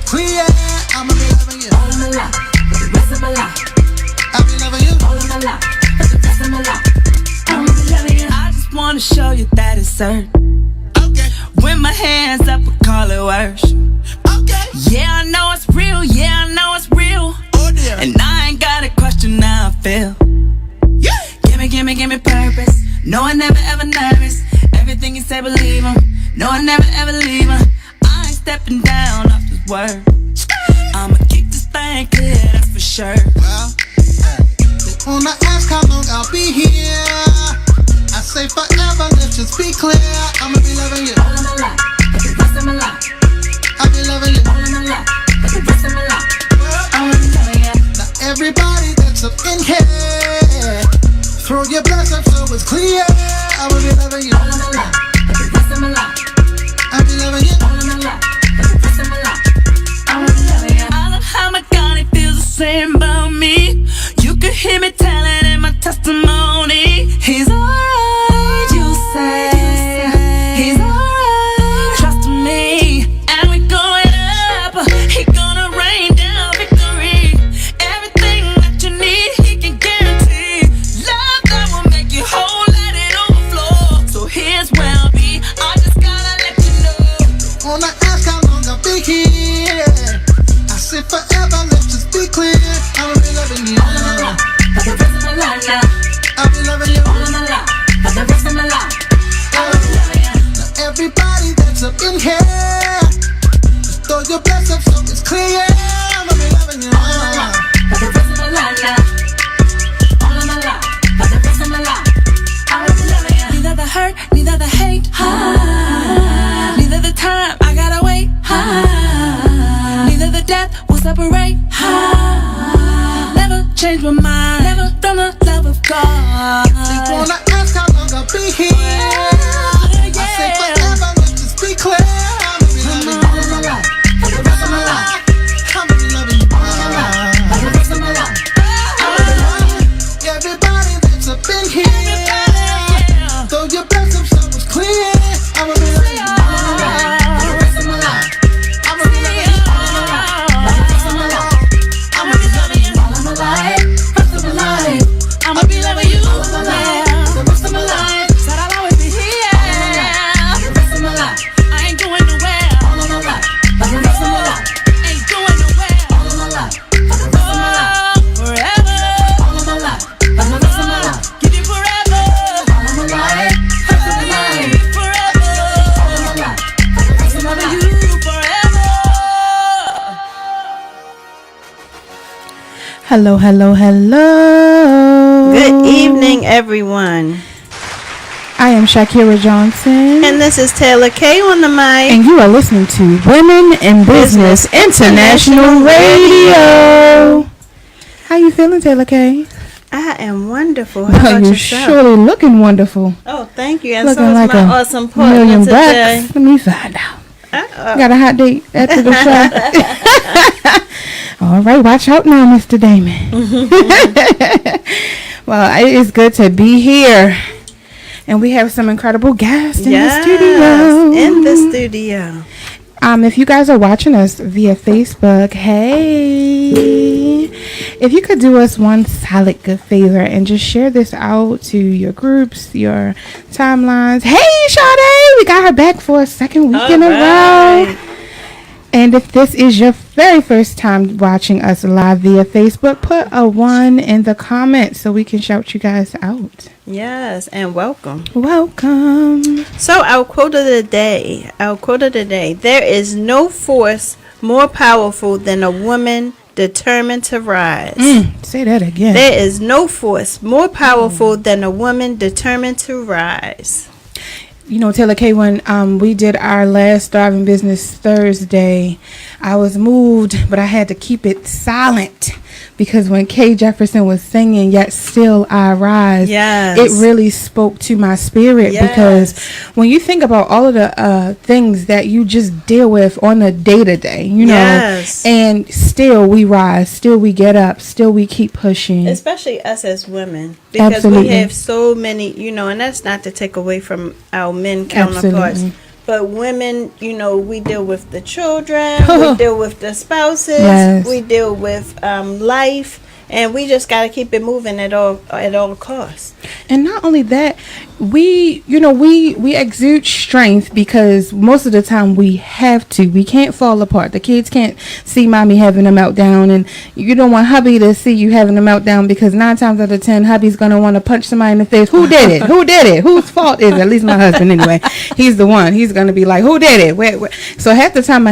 clear. I'ma be loving you all of my life, for the rest of my life. I'll be loving you all of my life, for the rest of my life. I'ma be loving you. I just wanna show you that it's certain. Okay. When my hands up, I call it worship. Okay. Yeah, I know it's real. Yeah, I know it's real. Oh dear. And I ain't got a question how I feel. Yeah. Give me purpose. No, I never ever nervous. Everything you say, believe him. No, I never ever leave him. I ain't stepping down off this word. I'ma keep this thing clear, that's for sure. Well, they wanna ask how long I'll be here. I say forever, let's just be clear. I'ma be loving you all of my life, for the rest of my life. I'll be loving you all of my life, for the rest of my life. I'ma be loving you. Now everybody that's up in here, throw your bless up so it's clear. I'ma be loving you all of my life, for the rest of my life. I'll be loving you all of my life, for the rest of my life. I'ma be loving you. I love how my God, he feels the same about me. You could hear me telling in my testimony. He's alright, you say. He's alright, trust me. And we're going up. He gonna rain down victory. Everything that you need, he can guarantee. Love that will make you whole, let it overflow. So here's where I'll be. I just gotta let you know. Wanna ask how long I'll be here. I say forever, let's just be clear. I'ma be loving you all of my life, for the rest of my life now. I'll be loving you all of my life, for the rest of my life. I'ma be loving you. Now everybody that's up in here, just throw your bless up so it's clear. I'ma be loving you all of my life, for the rest of my life now. All of my life, for the rest of my life. I'ma be loving you. Neither the hurt, neither the hate. Neither the time I gotta wait. Neither the death will separate. Never change my mind. Never from the love of God. They wanna ask how long I'll be here. I say forever, let's just be clear. I'ma be loving you all of my life, for the rest of my life. I'ma be loving you All of my life, for the rest of my life. I'ma be loving you. everybody that's up in here. Throw your bless up so it's clear. I'ma be loving you All of my life, for the rest of my life. I'ma be loving you All of my life, for the rest of my life. I'ma be loving you All of my life, rest of my life. I'ma be loving you. All of my life, the rest of my life. Said I'll always be here. The rest of my life. I ain't going nowhere. All of my life, for the rest of my life. Ain't going nowhere. All of my life, for the rest of my life. Forever. All of my life, for the rest of my life. Give you forever. All of my life, rest of my life. Forever. All of my life, for the rest of my life. You forever. Hello, hello, hello. Good evening, everyone. I am Shakira Johnson. And this is Taylor Kay on the mic. And you are listening to Women in Business International Radio. How you feeling, Taylor Kay? I am wonderful. How Well, about you're yourself? surely looking wonderful. Oh, thank you. And Looking so is like my a awesome partner million today. bucks. Let me find out. Got a hot date after the show. All right, watch out now, Mr. Damon. Well, it is good to be here. And we have some incredible guests in the studio. In the studio. If you guys are watching us via Facebook, hey, if you could do us one solid good favor and just share this out to your groups, your timelines. Hey, Sade, we got her back for a second week in a row. And if this is your very first time watching us live via Facebook, put a 1 in the comments so we can shout you guys out. Yes, and welcome. Welcome. So our quote of the day. There is no force more powerful than a woman determined to rise. Say that again. There is no force more powerful than a woman determined to rise. You know, Taylor Kay, when we did our last Thriving Business Thursday, I was moved, but I had to keep it silent because when Kay Jefferson was singing, Yet Still I Rise, it really spoke to my spirit because when you think about all of the things that you just deal with on a day-to-day, you know, and still we rise, still we get up, still we keep pushing. Especially us as women, because we have so many, you know, and that's not to take away from our men counterparts. But women, we deal with the children, we deal with the spouses, Yes. we deal with life, and we just got to keep it moving at all costs. And not only that, we exude strength because most of the time we have to. We can't fall apart. The kids can't see mommy having a meltdown, and you don't want hubby to see you having a meltdown because 9 times out of 10, hubby's gonna want to punch somebody in the face. Who did it? Who did it? Whose fault is it? At least my husband, anyway. He's the one. He's gonna be like, who did it? Where? So half the time,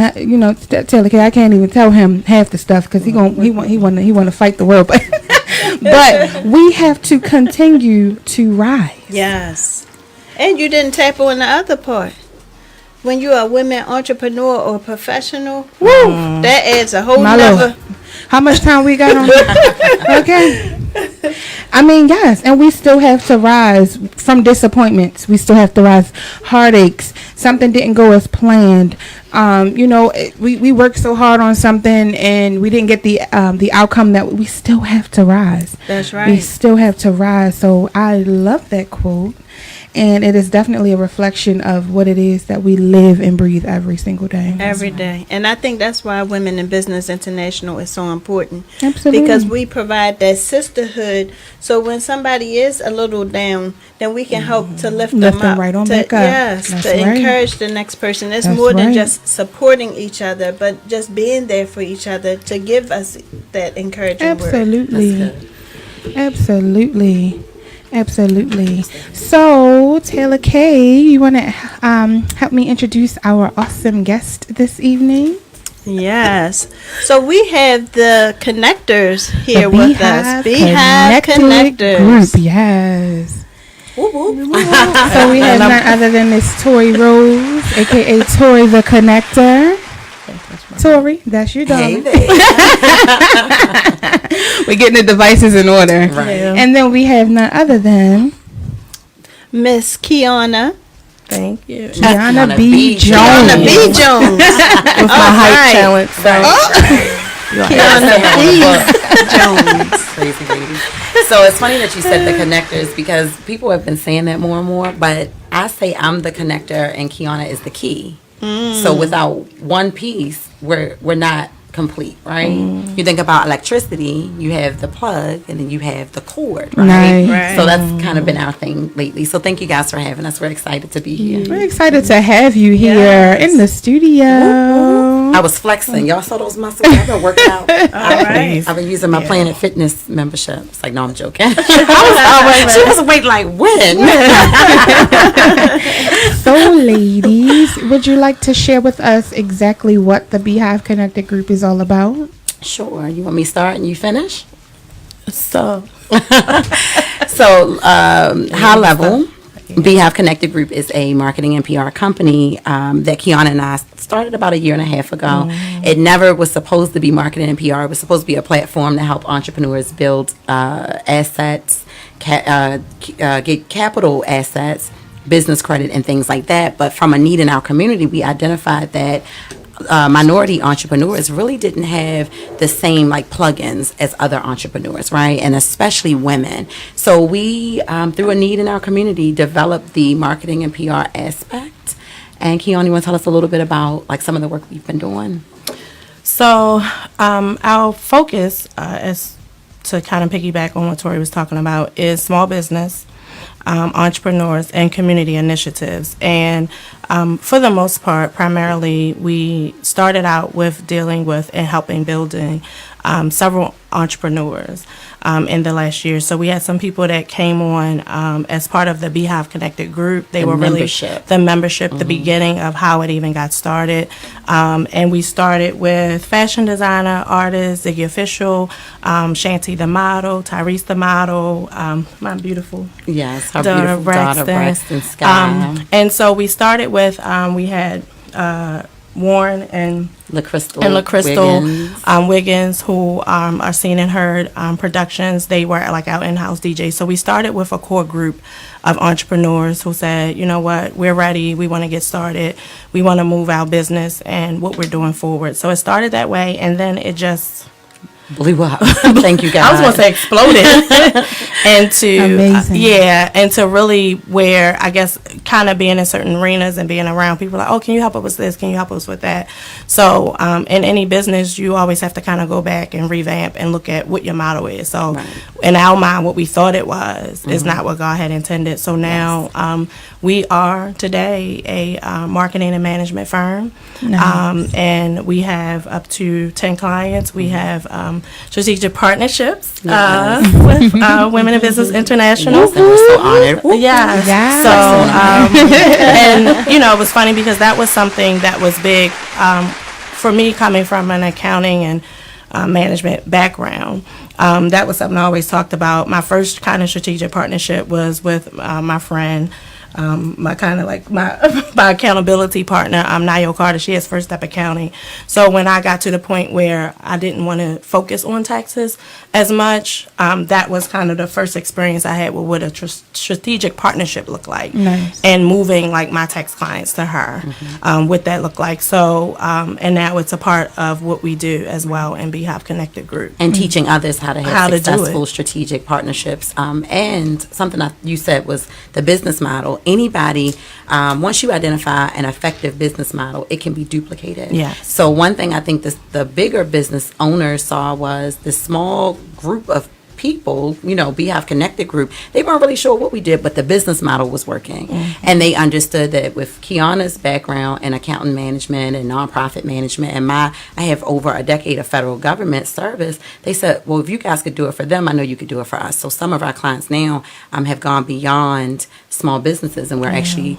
Taylor K, I can't even tell him half the stuff because he want to fight the world, but. But we have to continue to rise. Yes. And you didn't tap on the other part. When you're a women entrepreneur or professional, that adds a whole nother. How much time we got on? Okay. I mean, yes, and we still have to rise from disappointments. We still have to rise heartaches. Something didn't go as planned. We worked so hard on something and we didn't get the outcome that we still have to rise. That's right. We still have to rise. So I love that quote. And it is definitely a reflection of what it is that we live and breathe every single day. Every day. And I think that's why Women in Business International is so important. Absolutely. Because we provide that sisterhood. So when somebody is a little down, then we can help to lift them up. right on back up. Yes, That's to right. encourage the next person. It's That's more than right. just supporting each other, but just being there for each other to give us that encouraging word. Absolutely. Absolutely. Absolutely. So, Taylor K, you want to help me introduce our awesome guest this evening? Yes. So we have the connectors here The with us. Beehive Connected Connectors. Group, yes. So we have none other than Miss Tori Rose, aka Tori the Connector. Tori, that's your dog. Hey there. We're getting the devices in order. Right. And then we have none other than Miss Kiana. Thank you. Kiana Kiana B. B. Jones. Kiana B. Jones. With my height challenge. So. Kiana B. Jones. Crazy lady. So it's funny that you said the connectors because people have been saying that more and more, but I say I'm the connector and Kiana is the key. So without one piece, we're not complete, right? You think about electricity, you have the plug and then you have the cord, right? Nice. So that's kind of been our thing lately. So thank you guys for having us. We're excited to be here. We're excited to have you here in the studio. I was flexing. Y'all saw those muscles? I've been working out. right. I've been using my Planet Fitness membership. It's like, no, I'm joking. She was waiting like, when? So, ladies, would you like to share with us exactly what the Beehive Connected Group is all about? Sure. You want me to start and you finish? So, High level, Beehive Connected Group is a marketing and PR company that Kiana and I started about 1.5 years ago. It never was supposed to be marketing and PR. It was supposed to be a platform to help entrepreneurs build assets, get capital assets, business credit, and things like that. But from a need in our community, we identified that minority entrepreneurs really didn't have the same like plugins as other entrepreneurs, right? And especially women. So we, through a need in our community, developed the marketing and PR aspect. And Kiana, you want to tell us a little bit about like some of the work we've been doing? so our focus is to kind of piggyback on what Tori was talking about is small business, entrepreneurs, and community initiatives. And for the most part, primarily, we started out with dealing with and helping building several entrepreneurs in the last year. So we had some people that came on as part of the Beehive Connected Group. They The were membership. really the membership, the beginning of how it even got started. And we started with fashion designer, artist, Ziggy Official, Shanti the model, Tyrese the model, my beautiful Yes, her daughter beautiful daughter, Braxton. Braxton Sky, And so we started with, we had Warren and LaCrystal Wiggins, who are seen and heard productions. They were like our in-house DJs. So we started with a core group of entrepreneurs who said, you know what, we're ready. We want to get started. We want to move our business and what we're doing forward. So it started that way, and then it just blew up. Thank you, guys. I was going to say exploded. And to Amazing. and to really where I guess kind of being in certain arenas and being around people like, oh, can you help us with this? Can you help us with that? So in any business, you always have to kind of go back and revamp and look at what your motto is. So in our mind, what we thought it was is not what God had intended. So now we are today a marketing and management firm, and we have up to 10 clients. We have strategic partnerships with Women in Business International. Yes, and we're so honored. Yeah. Yes. So, and it was funny because that was something that was big for me coming from an accounting and management background. That was something I always talked about. My first kind of strategic partnership was with my friend, my kind of like my accountability partner, Nayo Carter. She has First Step Accounting. So when I got to the point where I didn't want to focus on taxes as much, that was kind of the first experience I had with what a strategic partnership looked like. Nice. And moving like my tax clients to her, what that looked like. So, and now it's a part of what we do as well in Beehive Connected Group. And teaching others how to have How to do successful it. strategic partnerships. And something you said was the business model. Anybody, once you identify an effective business model, it can be duplicated. Yes. So one thing I think the bigger business owners saw was this small group of people, Beehive Connected Group, they weren't really sure what we did, but the business model was working. And they understood that with Kiana's background in accounting management and nonprofit management, and I have over a decade of federal government service, they said, well, if you guys could do it for them, I know you could do it for us. So some of our clients now have gone beyond small businesses, and we're actually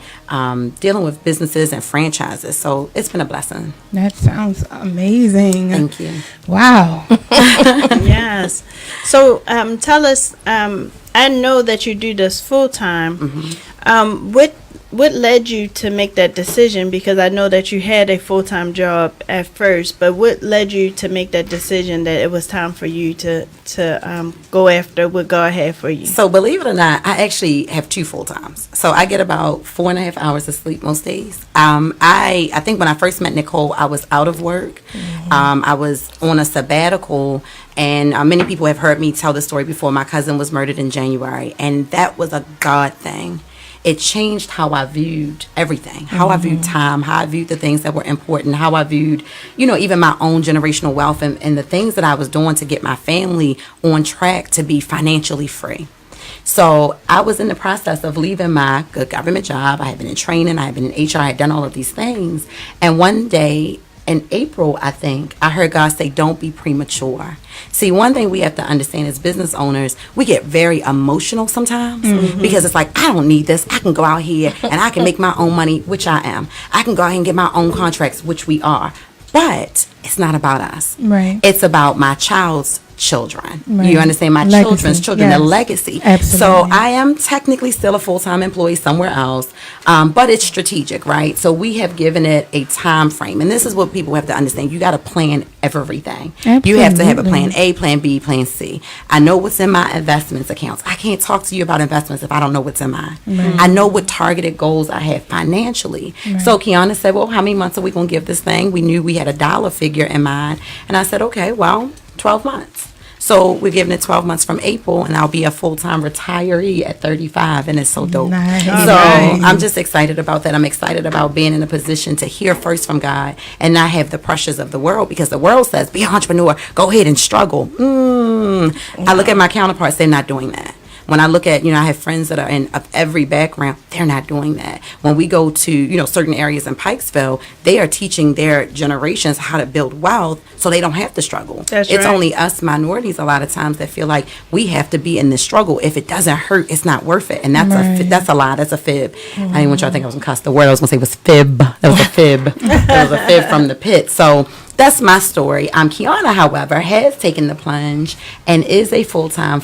dealing with businesses and franchises. So it's been a blessing. That sounds amazing. Thank you. Wow. Yes. So tell us, I know that you do this full time. What led you to make that decision? Because I know that you had a full-time job at first, but what led you to make that decision that it was time for you to go after what God had for you? So believe it or not, I actually have 2 full times. So I get about 4.5 hours of sleep most days. I think when I first met Nicole, I was out of work. I was on a sabbatical, and many people have heard me tell the story before. My cousin was murdered in January, and that was a God thing. It changed how I viewed everything, how I viewed time, how I viewed the things that were important, how I viewed, even my own generational wealth and the things that I was doing to get my family on track to be financially free. So I was in the process of leaving my good government job. I had been in training, I had been in HR, I had done all of these things. And one day in April, I think, I heard God say, don't be premature. See, one thing we have to understand as business owners, we get very emotional sometimes because it's like, I don't need this. I can go out here and I can make my own money, which I am. I can go out and get my own contracts, which we are. But it's not about us. Right. It's about my child's children. Right. You understand? My Legacy. children's children, Yes. the legacy. Absolutely. So I am technically still a full-time employee somewhere else, but it's strategic, right? So we have given it a time frame. And this is what people have to understand. You got to plan everything. You have to have a plan A, plan B, plan C. I know what's in my investments accounts. I can't talk to you about investments if I don't know what's in mine. I know what targeted goals I have financially. So Kiana said, well, how many months are we going to give this thing? We knew we had a dollar figure in mind. And I said, okay, well, 12 months. So we're giving it 12 months from April, and I'll be a full-time retiree at 35, and it's so dope. Nice. So Nice. I'm just excited about that. I'm excited about being in a position to hear first from God and not have the pressures of the world, because the world says, be an entrepreneur, go ahead and struggle. I look at my counterparts, they're not doing that. When I look at, I have friends that are of every background, they're not doing that. When we go to, certain areas in Pikesville, they are teaching their generations how to build wealth so they don't have to struggle. That's It's right. only us minorities a lot of times that feel like we have to be in this struggle. If it doesn't hurt, it's not worth it. And that's that's a lie. That's a fib. I didn't want y'all to think I was going to cuss. The word I was going to say was fib. That was a fib. That was a fib from the pit. So that's my story. Kiana, however, has taken the plunge and is a full-time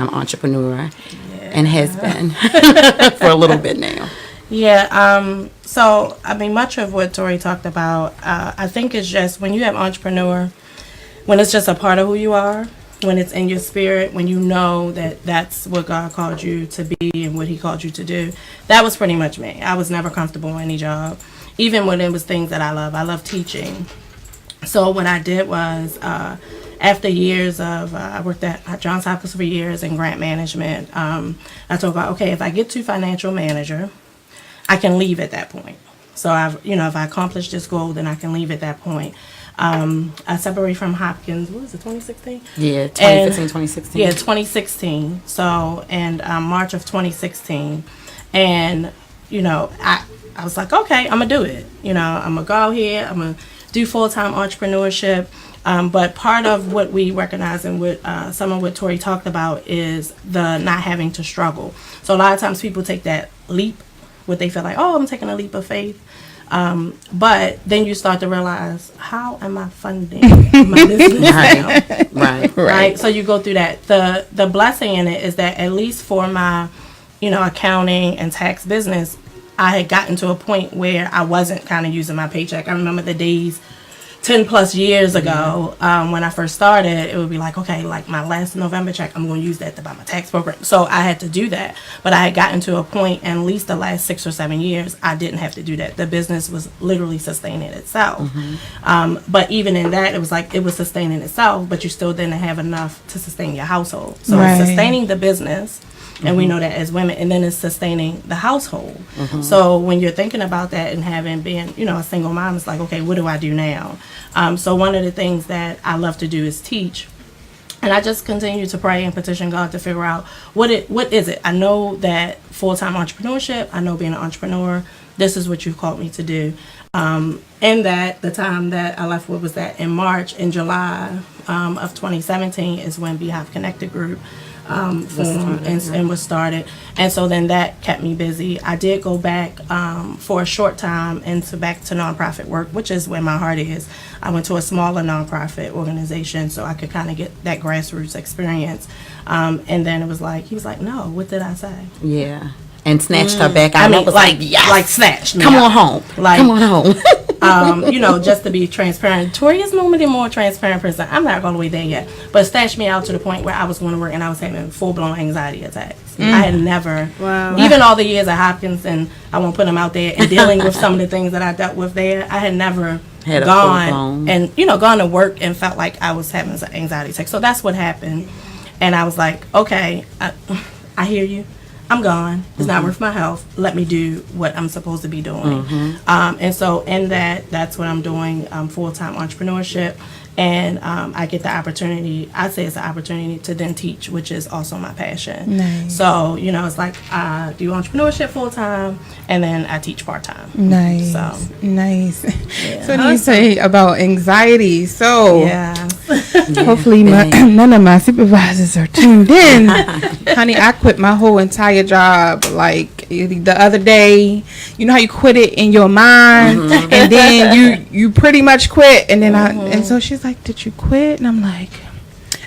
entrepreneur and has been for a little bit now. Yeah. So, much of what Tori talked about, I think it's just when you have entrepreneur, when it's just a part of who you are, when it's in your spirit, when you know that that's what God called you to be and what He called you to do. That was pretty much me. I was never comfortable in any job, even when it was things that I love. I love teaching. So what I did was, after years of, I worked at Johns Hopkins for years in grant management. I thought about, okay, if I get to financial manager, I can leave at that point. So if I accomplish this goal, then I can leave at that point. I separated from Hopkins, what was it, 2016? Yeah, 2015, 2016. Yeah, 2016. So, and March of 2016. And, I was like, okay, I'm going to do it. I'm going to go out here, I'm going to do full-time entrepreneurship. But part of what we recognize and what some of what Tori talked about is the not having to struggle. So a lot of times people take that leap, what they feel like, oh, I'm taking a leap of faith. But then you start to realize, how am I funding my business now? Right. So you go through that. The blessing in it is that at least for my, accounting and tax business, I had gotten to a point where I wasn't kind of using my paycheck. I remember the days 10 plus years ago, when I first started, it would be like, okay, like my last November check, I'm going to use that to buy my tax program. So I had to do that. But I had gotten to a point, and at least the last 6 or 7 years, I didn't have to do that. The business was literally sustaining itself. But even in that, it was like it was sustaining itself, but you still didn't have enough to sustain your household. So it's sustaining the business. And we know that as women, and then it's sustaining the household. So when you're thinking about that and having been, a single mom, it's like, okay, what do I do now? So one of the things that I love to do is teach. And I just continue to pray and petition God to figure out what is it. I know that full-time entrepreneurship, I know being an entrepreneur, this is what you've called me to do. And that the time that I left, what was that, in March and July of 2017 is when Beehive Connected Group formed and was started. And so then that kept me busy. I did go back for a short time back to nonprofit work, which is where my heart is. I went to a smaller nonprofit organization so I could kind of get that grassroots experience. And then it was like, he was like, no, what did I say? Yeah. And snatched her back out. I mean, was yes. Like snatched me Come out. on home. Come on home. Just to be transparent. Tori is normally a more transparent person. I'm not all the way there yet. But snatched me out to the point where I was going to work and I was having full-blown anxiety attacks. I had never, even all the years at Hopkins, and I won't put them out there, and dealing with some of the things that I dealt with there, I had never gone to work and felt like I was having an anxiety attack. So that's what happened. And I was like, okay, I hear you. I'm gone. It's not worth my health. Let me do what I'm supposed to be doing. And so in that's what I'm doing, full-time entrepreneurship. And I get the opportunity, I say it's an opportunity to then teach, which is also my passion. Nice. So, it's like I do entrepreneurship full-time, and then I teach part-time. Nice. So, nice. Yeah. So when you say about anxiety, so yeah. hopefully none of my supervisors are tuned in. Honey, I quit my whole entire job like the other day. You know how you quit it in your mind, and then you pretty much quit, and then and so she's like, did you quit? And I'm like,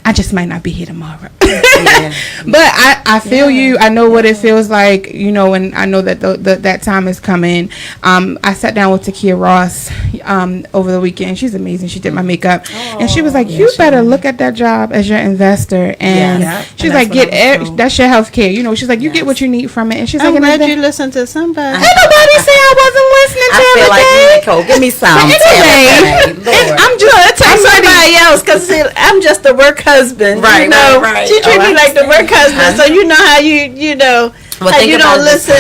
I just might not be here tomorrow. But I feel you. I know what it feels like, and I know that that time is coming. I sat down with Takia Ross over the weekend. She's amazing. She did my makeup. And she was like, you better look at that job as your investor. And she's like, that's your health care. She's like, you get what you need from it. And she's I'm like, glad you listened to somebody. Ain't nobody say I wasn't listening to I feel like everything. Nicole, give me some. I'm just Take somebody else, because I'm just the work husband. Right, right. right. She treat me like the work husband, so you know how Well, how you don't listen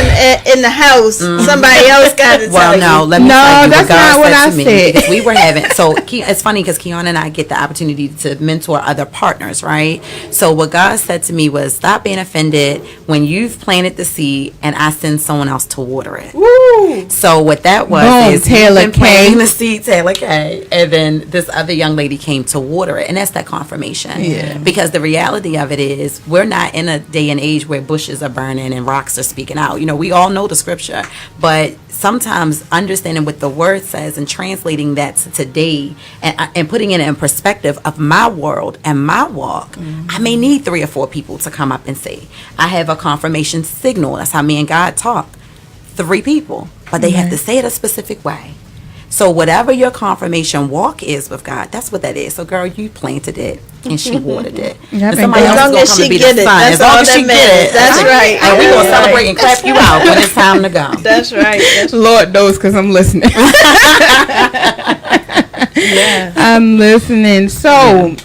in the house. Somebody else got to tell you. Well, no, let me tell you that's what God not what I said to me. said. Because we were having, it's funny because Kiana and I get the opportunity to mentor other partners, right? So what God said to me was, stop being offended when you've planted the seed and I send someone else to water it. Woo. So what that was Boom, is Taylor you've been planting the seed, Taylor K, and then this other young lady came to water it, and that's that confirmation. Yeah. Because the reality of it is, we're not in a day and age where bushes are burning and rocks are speaking out. We all know the scripture, but sometimes understanding what the word says and translating that to today and putting it in perspective of my world and my walk, I may need 3 or 4 people to come up and say, I have a confirmation signal. That's how me and God talk. 3 people, but they have to say it a specific way. So whatever your confirmation walk is with God, that's what that is. So girl, you planted it and she watered it. Yep, And somebody as else long is as gonna she come to be get the it, sun. that's As long all as she that get it, matters. That's right. And we're gonna That's celebrate and clap you out when it's time to go. That's right. Lord knows, because I'm listening. I'm listening. So,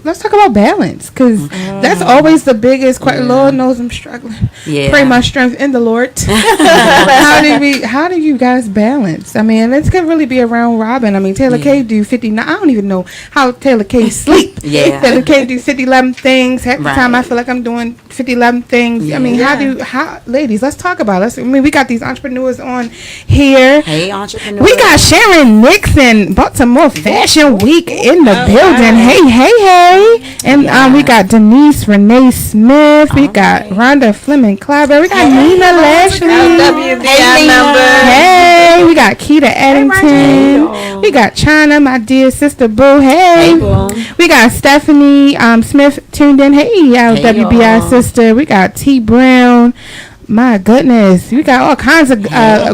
let's talk about balance, because that's always the biggest question. Lord knows I'm struggling. Yeah. Pray my strength in the Lord. How do you guys balance? I mean, this could really be around Robin. I mean, Taylor K do 59. I don't even know how Taylor K sleep. Yeah. Taylor K do 11 things. Half the Right. time I feel like I'm doing 11 things. I mean, ladies, let's talk about it. I mean, we got these entrepreneurs on here. Hey, entrepreneur. We got Sharon Nixon, Baltimore Fashion Week in the building. Hey. And we got Denise Renee Smith. We got Rhonda Fleming Clyburn. We got Nina Lashley. WBI number. Hey, we got Keita Eddington. We got China, my dear sister Boo. Hey. We got Stephanie Smith tuned in. Hey, our WBI sister. We got T Brown. My goodness, we got all kinds of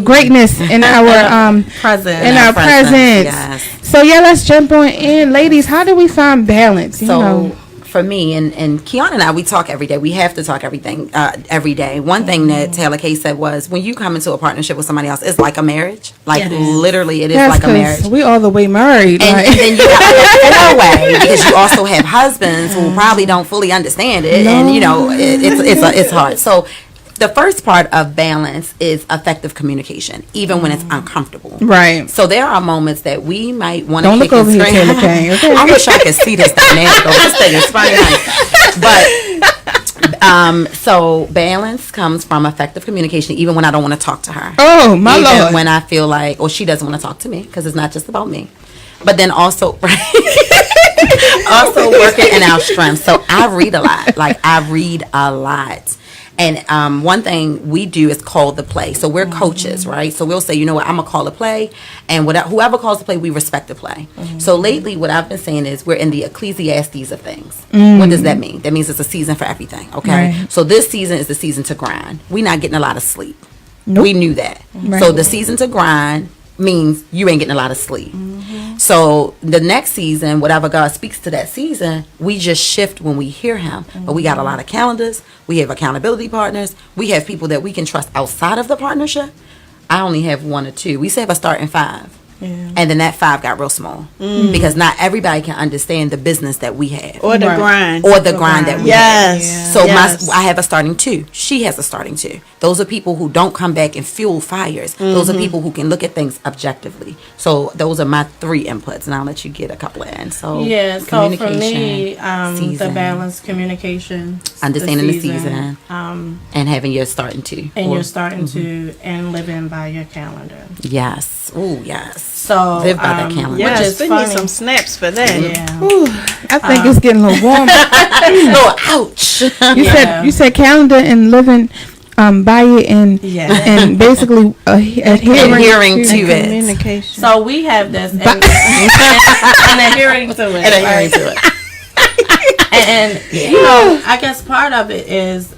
greatness in our Present. presence. Yes. So let's jump on in, ladies. How do we find balance? You So know? for me and Kiana and I, we talk every day. We have to talk every day. One thing that Taylor K said was, when you come into a partnership with somebody else, it's like a marriage. Like literally, it is That's like a 'cause marriage. we all the way married. And, like. and then you got no way, because you also have husbands who probably don't fully understand it, and you know it's hard. So the first part of balance is effective communication, even when it's uncomfortable. Right. So there are moments that we might want to Don't kick look over and here, scream. Taylor K, okay? I wish I could see this dynamic. This thing is funny, but so balance comes from effective communication, even when I don't want to talk to her. Oh, my Even Lord. when I feel like, or she doesn't want to talk to me, because it's not just about me. But then also, also working in our strengths. So I read a lot. Like, I read a lot. And one thing we do is call the play. So we're coaches, right? So we'll say, you know what, I'm going to call a play. And whoever calls the play, we respect the play. So lately, what I've been saying is we're in the Ecclesiastes of things. What does that mean? That means it's a season for everything, okay? Right. So this season is the season to grind. We're not getting a lot of sleep. Nope. We knew that. Right. So the season to grind means you ain't getting a lot of sleep. So the next season, whatever God speaks to that season, we just shift when we hear him. But we got a lot of calendars. We have accountability partners. We have people that we can trust outside of the partnership. I only have 1 or 2. We have a starting 5. And then that 5 got real small, because not everybody can understand the business that we have, Or the grind. or the grind that we have. Yes. So Yes. I have a starting 2. She has a starting 2. Those are people who don't come back and fuel fires. Those are people who can look at things objectively. So those are my 3 inputs, and I'll let you get a couple of in. So Yeah, so for me, the season, balance, communication, understanding the season, and and having your starting 2. you're starting to, and living by your calendar. Yes. Oh, yes. So Live by that calendar. which Yes, is we funny. need some snaps for that. Yeah. I think it's getting a little warm. Oh, ouch. You said calendar and living by it, and Yeah. and basically Adhering to it. Communication. So we have this and adhering to it. And adhering to it. And you know, I guess part of it is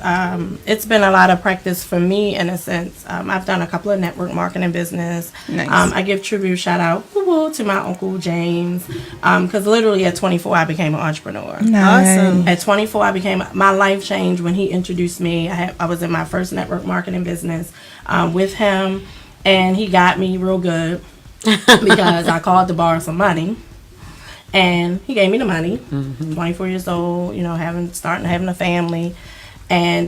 it's been a lot of practice for me in a sense. I've done a couple of network marketing business. Nice. I give tribute shout out to my uncle James, because literally at 24 I became an entrepreneur. Awesome. At 24 my life changed when he introduced me. I was in my first network marketing business with him, and he got me real good because I called to borrow some money. And he gave me the money. 24 years old, you know, starting having a family, and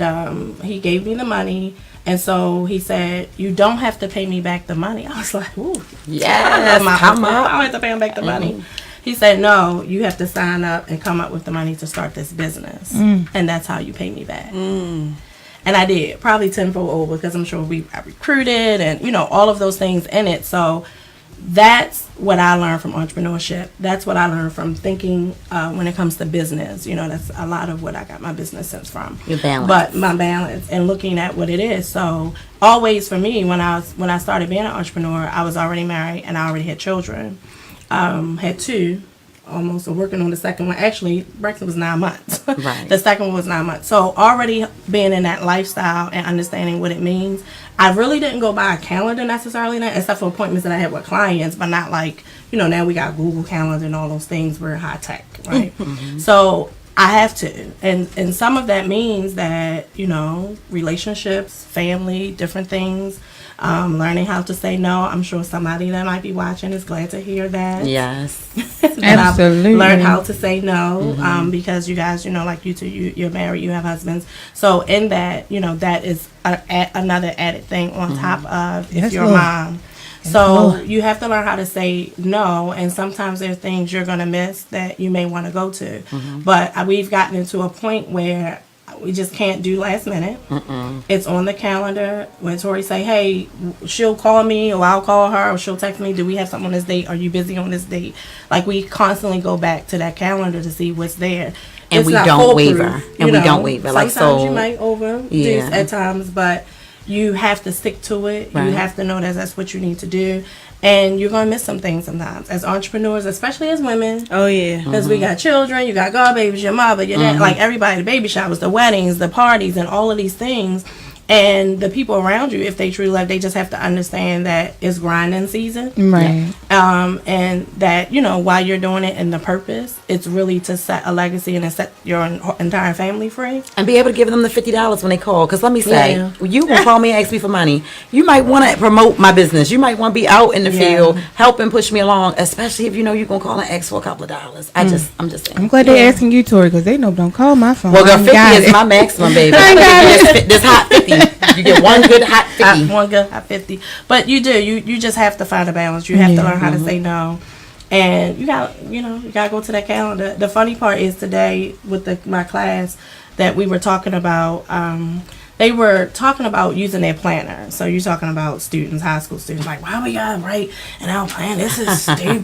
he gave me the money. And so he said, "You don't have to pay me back the money." I was like, "Ooh, Yes, come I up. don't have to pay him back the money." He said, "No, you have to sign up and come up with the money to start this business, and that's how you pay me back." And I did, probably tenfold over, because I'm sure I recruited and, you know, all of those things in it. So that's what I learned from entrepreneurship. That's what I learned from thinking when it comes to business. You know, that's a lot of what I got my business sense from. Your balance. But my balance and looking at what it is. So always for me, when I started being an entrepreneur, I was already married and I already had children. Had 2. Almost working on the second one. Actually, Braxton was 9 months. Right. The second one was 9 months. So already being in that lifestyle and understanding what it means, I really didn't go by a calendar necessarily, except for appointments that I had with clients, but not like, you know, now we got Google Calendar and all those things. We're high tech, right? So I have to. And some of that means that, you know, relationships, family, different things, learning how to say no. I'm sure somebody that might be watching is glad to hear that. Yes. That Absolutely. I've learned how to say no, because you guys, like you two, you're married, you have husbands. So in that, that is another added thing on top of if Yes, you're a Lord. mom. So you have to learn how to say no, and sometimes there's things you're going to miss that you may want to go to. But we've gotten into a point where we just can't do last minute. It's on the calendar. When Tori say, hey, she'll call me or I'll call her or she'll text me, do we have something on this date? Are you busy on this date? Like, we constantly go back to that calendar to see what's there. And It's we not don't foolproof, waver. And we don't waver. Like, sometimes so- you might overdo Yeah. at times, but you have to stick to it. Right. You have to know that that's what you need to do. And you're going to miss some things sometimes. As entrepreneurs, especially as women, Oh yeah. because we got children, you got godbabies, your mother, your dad, like everybody, the baby showers, the weddings, the parties, and all of these things. And the people around you, if they truly love, they just have to understand that it's grinding season. Right. And that, while you're doing it and the purpose, it's really to set a legacy and to set your entire family free. And be able to give them the $50 when they call. Because let me say, Yeah. you will call me and ask me for money. You might want to promote my business. You might want to be out in the Yeah. field, helping push me along, especially if you know you're going to call and ask for a couple of dollars. I'm just I'm saying. glad they're asking you, Tori, because they know don't call my phone. Well, I girl, ain't 50 got is it. my maximum, baby. I got this hot 50. You get one good hot 50. One good hot 50. But you do. You just have to find a balance. You have to learn how to say no. And you got to go to that calendar. The funny part is today with my class that we were talking about, they were talking about using their planner. So you're talking about students, high school students, like, why we gotta write in our plan? This is stupid.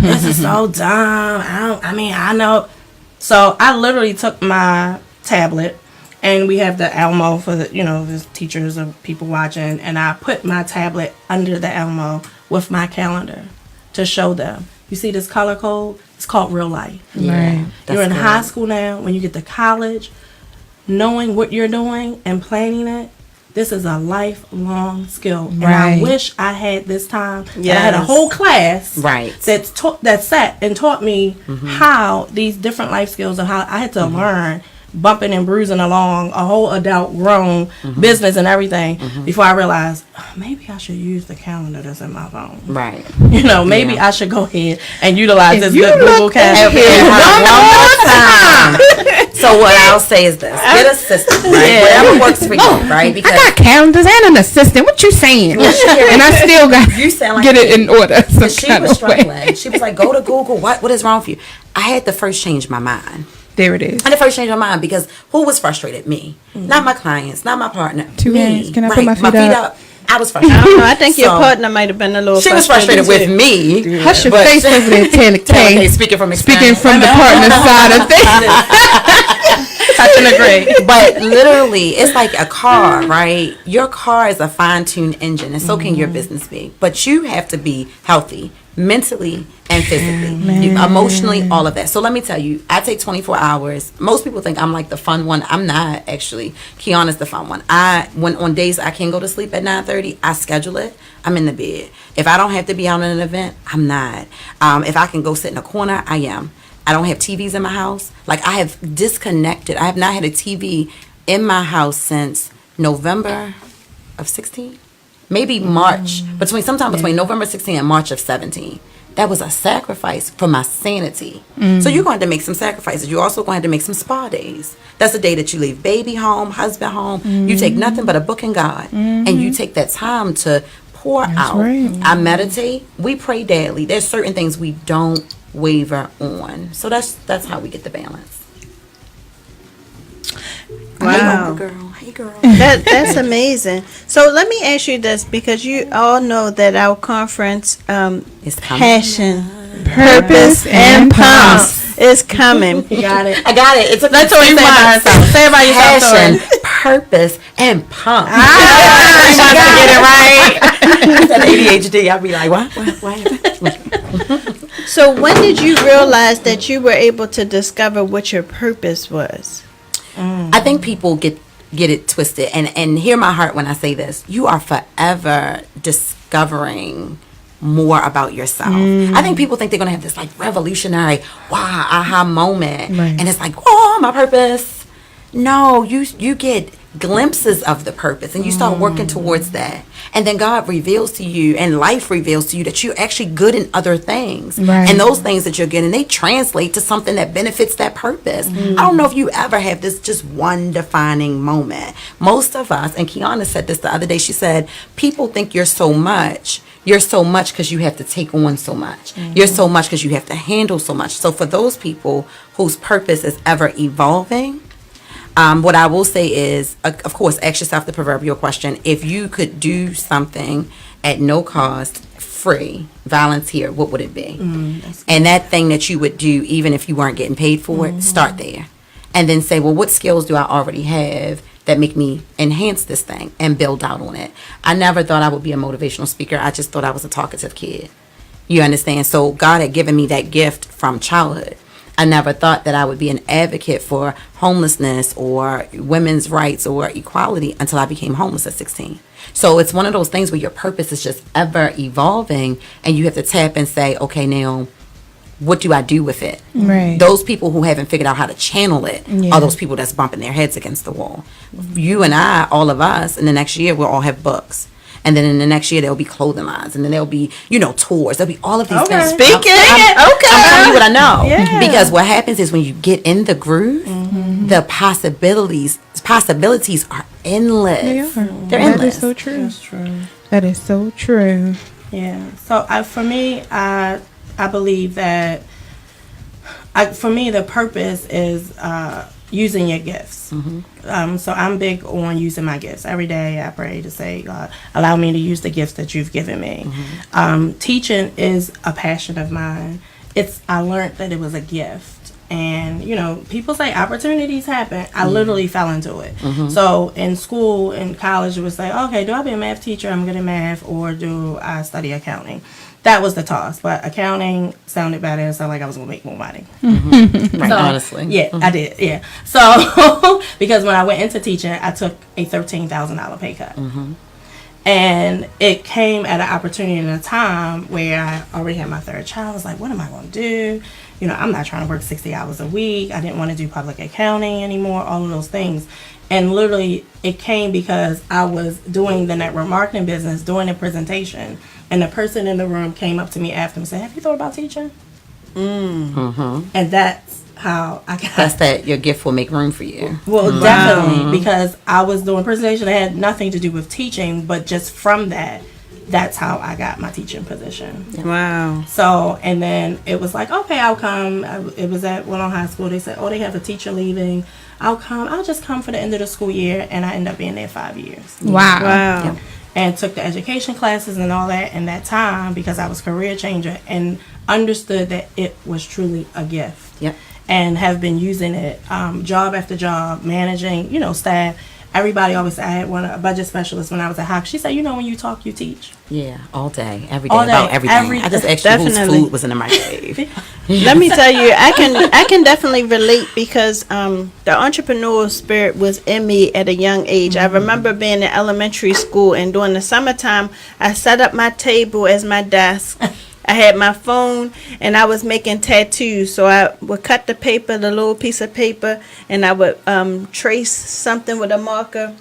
This is so dumb. I know. So I literally took my tablet, and we have the Elmo for the teachers or people watching, and I put my tablet under the Elmo with my calendar to show them. You see this color code? It's called real life. Right. You're in That's high good. school now. When you get to college, knowing what you're doing and planning it, this is a lifelong skill. And I Right. wish I had this time. That I had a Yes. whole class Right. that sat and taught me how these different life skills and how I had to learn bumping and bruising along a whole adult grown business and everything before I realized maybe I should use the calendar that's in my phone. Right. Maybe Yeah. I should go ahead and utilize this you good Google look Calendar. So what I'll say is this: get a system, right? Whatever works for you, right? I Because got calendars and an assistant. What you saying? And I still got You sound like get it in order. Some she kind was of way. struggling. She was like, "Go to Google. What is wrong with you?" I had to first change my mind. There it is. I had to first change my mind because who was frustrated? Me, not my clients, not my partner. Two me. hands. Can I put my feet up? I was frustrated. I don't know. I think your So, partner might have been a little. She was frustrated with too. me. Hush your but- face over there, Taylor Okay, K. speaking from Speaking experience. from the partner side of things. Touching a grade. But literally, it's like a car, right? Your car is a fine-tuned engine, and so can your business be. But you have to be healthy, mentally and physically, emotionally, all of that. So let me tell you, I take 24 hours. Most people think I'm like the fun one. I'm not, actually. Kiana's the fun one. When on days I can go to sleep at 9:30, I schedule it. I'm in the bed. If I don't have to be out in an event, I'm not. If I can go sit in a corner, I am. I don't have TVs in my house. Like, I have disconnected. I have not had a TV in my house since November of 16. Maybe March, sometime between November 16 and March of 17. That was a sacrifice for my sanity. So you're going to make some sacrifices. You're also going to make some spa days. That's a day that you leave baby home, husband home. You take nothing but a book and God. And you take that time to pour out. right. I meditate. We pray daily. There's certain things we don't waver on. So that's how we get the balance. Wow. Hey girl. That's amazing. So let me ask you this, because you all know that our conference, It's coming. Passion, Purpose and Pumps. is coming. You got it. I got it. It's a Let's say it by herself. Say it by yourself, passion, Tori. purpose, and pump. She wants to get it right. I said ADHD. I'll be like, what? So when did you realize that you were able to discover what your purpose was? I think people get it twisted, and hear my heart when I say this. You are forever discovering more about yourself. I think people think they're gonna have this like revolutionary aha moment, Right. and it's like, oh, my purpose. No, you get glimpses of the purpose, and you start working towards that. And then God reveals to you, and life reveals to you, that you're actually good in other things. Right. And those things that you're good in, they translate to something that benefits that purpose. I don't know if you ever have this just one defining moment. Most of us, and Kiana said this the other day, she said, people think you're so much because you have to take on so much. You're so much because you have to handle so much. So for those people whose purpose is ever evolving, what I will say is, of course, ask yourself the proverbial question: if you could do something at no cost, free, volunteer, what would it be? And that thing that you would do, even if you weren't getting paid for it, start there. And then say, well, what skills do I already have that make me enhance this thing and build out on it? I never thought I would be a motivational speaker. I just thought I was a talkative kid. You understand? So God had given me that gift from childhood. I never thought that I would be an advocate for homelessness or women's rights or equality until I became homeless at 16. So it's one of those things where your purpose is just ever evolving, and you have to tap and say, okay, now, what do I do with it? Right. Those people who haven't figured out how to channel it Yeah. are those people that's bumping their heads against the wall. You and I, all of us, in the next year, we'll all have books. And then in the next year, there'll be clothing lines. And then there'll be, tours. There'll be all of these things. Speak it. I'm telling you what I know. Yeah. Because what happens is when you get in the groove, the possibilities are endless. They are. They're That endless. is so true. That's true. That is so true. Yeah. So for me, I believe that for me the purpose is using your gifts. So I'm big on using my gifts. Every day I pray to say, God, allow me to use the gifts that you've given me. Teaching is a passion of mine. I learned that it was a gift. And, people say opportunities happen. I literally fell into it. So in school, in college, it was like, okay, do I be a math teacher? I'm good at math. Or do I study accounting? That was the toss. But accounting sounded better. It sounded like I was going to make more money. Right, So, honestly. Yeah, I did. Yeah. So, because when I went into teaching, I took a $13,000 pay cut. And it came at an opportunity and a time where I already had my third child. I was like, what am I going to do? I'm not trying to work 60 hours a week. I didn't want to do public accounting anymore, all of those things. And literally, it came because I was doing the network marketing business, doing a presentation. And the person in the room came up to me after and said, have you thought about teaching? And that's how I got. That's that your gift will make room for you. Well, definitely, because I was doing presentation that had nothing to do with teaching, but just from that's how I got my teaching position. Wow. So, and then it was like, okay, I'll come. It was at Woodlawn High School. They said, oh, they have a teacher leaving. I'll come. I'll just come for the end of the school year. And I ended up being there 5 years. Wow. Wow. And took the education classes and all that in that time because I was career changer and understood that it was truly a gift. Yep. And have been using it job after job, managing, staff. Everybody always said, I had a budget specialist when I was at Hawk. She said, when you talk, you teach. Yeah, all day, every day, All day, about everything. I just asked you whose Definitely. food was in the microwave. Let me tell you, I can definitely relate because the entrepreneurial spirit was in me at a young age. I remember being in elementary school, and during the summertime, I set up my table as my desk. I had my phone, and I was making tattoos. So I would cut the paper, the little piece of paper, and I would trace something with a marker.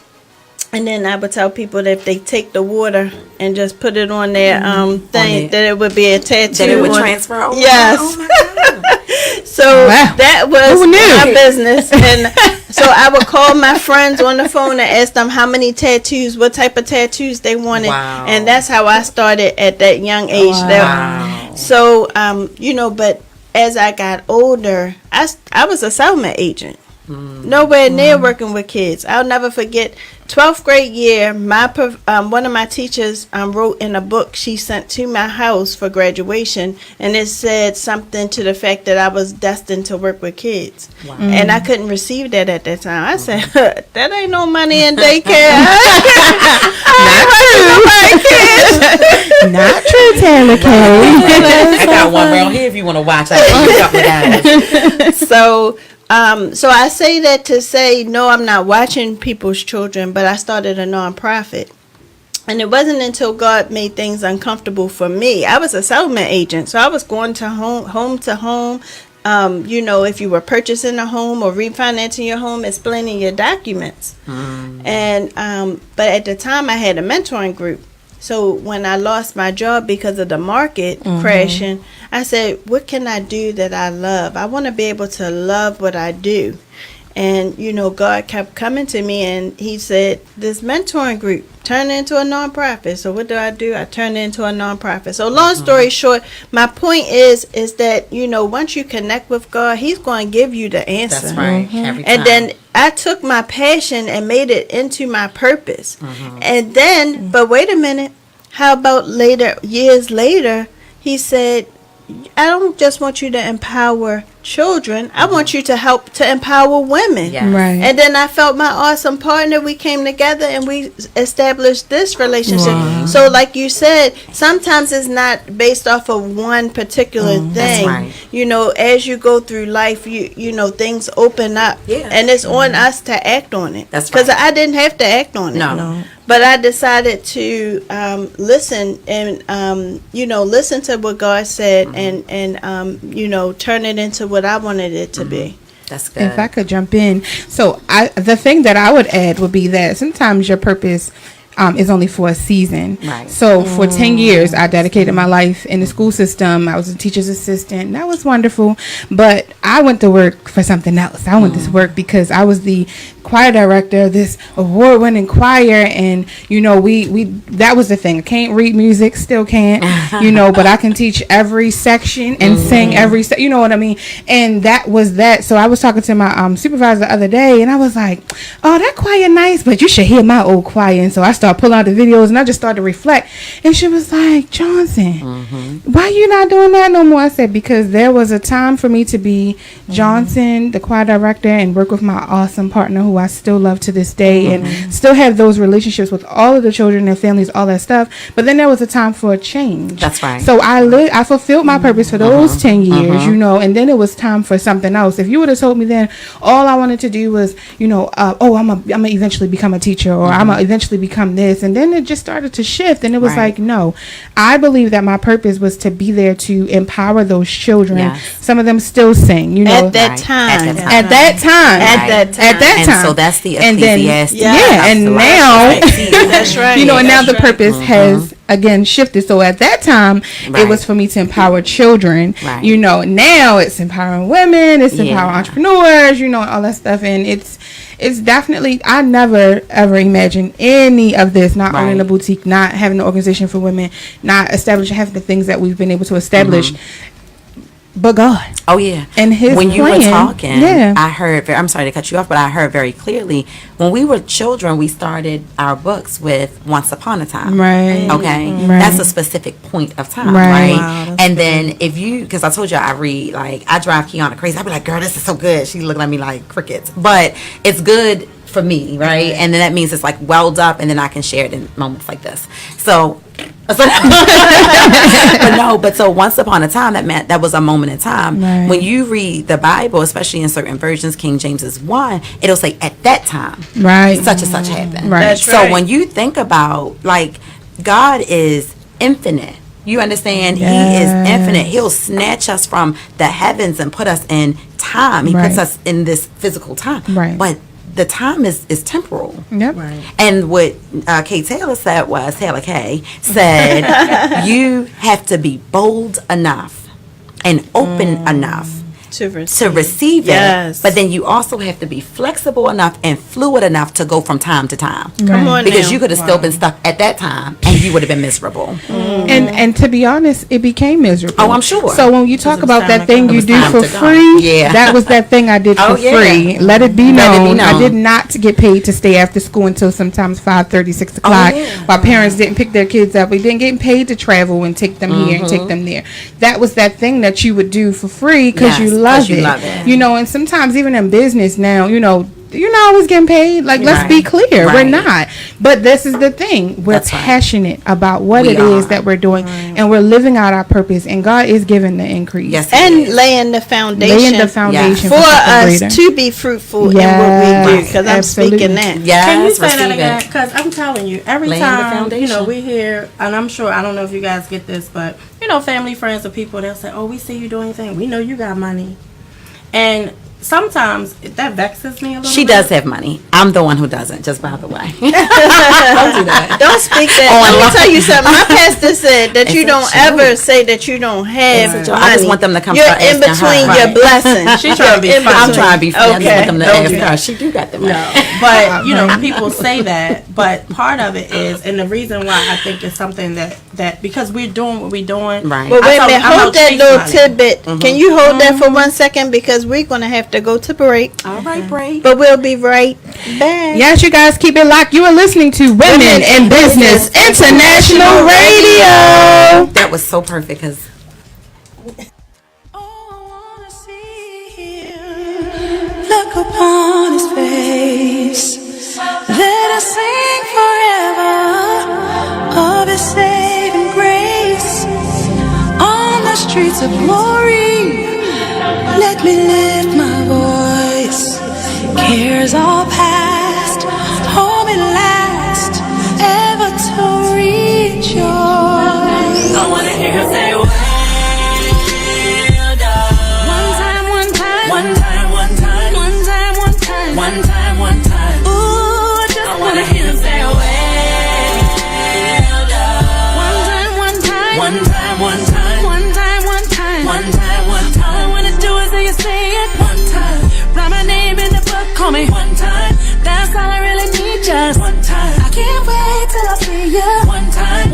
And then I would tell people that if they take the water and just put it on their thing, that it would be a tattoo. That it would transfer over? Yes. Oh my God. So Wow. that was Who knew? my business. And so I would call my friends on the phone and ask them how many tattoos, what type of tattoos they wanted. Wow. And that's how I started at that young age. Wow. So, but as I got older, I was a settlement agent. Nowhere near working with kids. I'll never forget 12th grade year, one of my teachers wrote in a book she sent to my house for graduation, and it said something to the fact that I was destined to work with kids. Wow. And I couldn't receive that at that time. I said, that ain't no money in daycare. Not true, Taylor Kay. I got one around here if you want to watch. I So I say that to say, no, I'm not watching people's children, but I started a nonprofit. And it wasn't until God made things uncomfortable for me. I was a settlement agent, so I was going to home to home, you know, if you were purchasing a home or refinancing your home, explaining your documents. And but at the time, I had a mentoring group. So when I lost my job because of the market crashing, I said, what can I do that I love? I want to be able to love what I do. And, you know, God kept coming to me and he said, this mentoring group, turn it into a nonprofit. So what do? I turned it into a nonprofit. So long story short, my point is that, you know, once you connect with God, he's going to give you the answer. That's right. Every time. And then I took my passion and made it into my purpose. And then, but wait a minute, how about years later, he said, I don't just want you to empower children. I want you to help to empower women. Yes. Right. And then I felt my awesome partner. We came together and we established this relationship. Wow. So like you said, sometimes it's not based off of one particular thing. That's right. You know, as you go through life, you know, things open up. Yeah. And it's on us to act on it. That's Because right. I didn't have to act on it. No. But I decided to listen and, you know, listen to what God said and you know, turn it into what I wanted it to be. That's good. If I could jump in. So the thing that I would add would be that sometimes your purpose is only for a season. Right. So for 10 years, I dedicated my life in the school system. I was a teacher's assistant. That was wonderful. But I went to work for something else. I went to work because I was the choir director of this award-winning choir. And, you know, we that was the thing. I can't read music, still can't, you know, but I can teach every section and sing every, you know what I mean? And that was that. So I was talking to my supervisor the other day, and I was like, oh, that choir nice, but you should hear my old choir. And so I started pulling out the videos, and I just started to reflect. And she was like, Johnson, why you not doing that no more? I said, because there was a time for me to be Johnson, the choir director, and work with my awesome partner who I still love to this day and still have those relationships with all of the children, their families, all that stuff. But then there was a time for a change. That's right. So I fulfilled my purpose for those 10 years, you know, and then it was time for something else. If you would have told me then all I wanted to do was, you know, I'm gonna eventually become a teacher, or I'm gonna eventually become this, and then it just started to shift, and it was Right. like, no, I believe that my purpose was to be there to empower those children. Yes. Some of them still sing, you know, At that Right. time. At that time. at that time. At that time. At that And time. so that's the And then- Ecclesiastes. Yeah, and That's now right. That's right. you know, and now That's the right. purpose has again shifted. So at that time, Right. it was for me to empower children. Right. You know, now it's empowering women, it's empowering Yeah. entrepreneurs, you know, all that stuff. And it's definitely, I never ever imagined any of this, not owning Right. a boutique, not having an organization for women, not establishing half the things that we've been able to establish. But God. Oh yeah. And his when you were plan, talking, yeah. I heard. I'm sorry to cut you off, but I heard very clearly. When we were children, we started our books with "Once Upon a Time." Right. Okay. Right. That's a specific point of time, Right. right? Wow, that's And then if you, because I told you I read, like I drive Kiana crazy. I be like, "Girl, this is so good." She looking at me like crickets, but it's good for me, right? And then that means it's like welled up, and then I can share it in moments like this. So. but so once upon a time that was a moment in time. Right. When you read the Bible, especially in certain versions, King James is one, it'll say at that time Right. such and such happened. Right. That's So right. when you think about, like, God is infinite. You understand? He is Yes. infinite. He'll snatch us from the heavens and put us in time. He puts Right. us in this physical time. Right. But the time is temporal. Yep. And what Kay Taylor said was, Taylor Kay said, you have to be bold enough and open enough To to receive Yes. it. But then you also have to be flexible enough and fluid enough to go from time to time. Come on Because now. you could have still been stuck at that time and you would have been miserable. And to be honest, it became miserable. Oh, I'm sure. So when you talk was about time that to thing go. you It was do time for to go. free, Yeah. that was that thing I did Oh, for yeah. free. Let it be Let it be known. I known. did not get paid to stay after school until sometimes 5:30, 6 o'clock. yeah. While parents didn't pick their kids up. We didn't get paid to travel and take them here and take them there. That was that thing that you would do for free because Yes, you love 'cause you it. love it. You know, and sometimes even in business now, you know, you're not always getting paid. Like, let's be Right. clear, we're Right. not. But this is the thing: we're That's right. passionate about what We it is are. that we're doing, and we're living out our purpose. And God is giving the increase. Yes, it And is. laying the foundation, Laying the foundation for for something us greater. to be fruitful in what we do. Yes, Because I'm absolutely. speaking that. Yes, Can you say that receive again? it. Because I'm telling you, every Laying the time foundation. we hear, and I'm sure I don't know if you guys get this, but family, friends, or people, they'll say, "Oh, we see you doing things. We know you got money. And sometimes that vexes me a little She bit. does have money. I'm the one who doesn't, just by the way. Don't speak that. Let me tell you something. My pastor said that you It's a don't joke. ever say that you don't have It's a money. joke. I just want them to come You're start in asking her. between your Right. blessings. She's trying to be You're in funny. I'm between. trying to be fair. I just Okay. want them to Don't ask do her. She do got the money. But you know, people say that, but part of it is, and the reason why I think it's something that because we're doing what we're doing. Right. But wait a I minute, don't hold that chase little money. tidbit. Can you hold that for 1 second? Because we're going to have to go to break. All right, Bray. But we'll be right back. Yes, you guys keep it locked. You are listening to Women in Business International Radio. That was so perfect because Look upon his face. Let us sing forever of his saving grace. On the streets of glory, let me lift my voice. Cares all past, home at last, ever to rejoice. I wanna hear him say, well done. One time, one time. One time, one time. One time, one time. One time, one time. Ooh, I just wanna hear him say, well done. One time, one time. One time, one time. One time, one time. One time, one time. All I wanna do is hear you say it one time. Write my name in the book, call me one time. That's all I really need, just one time. I can't wait till I see you one time.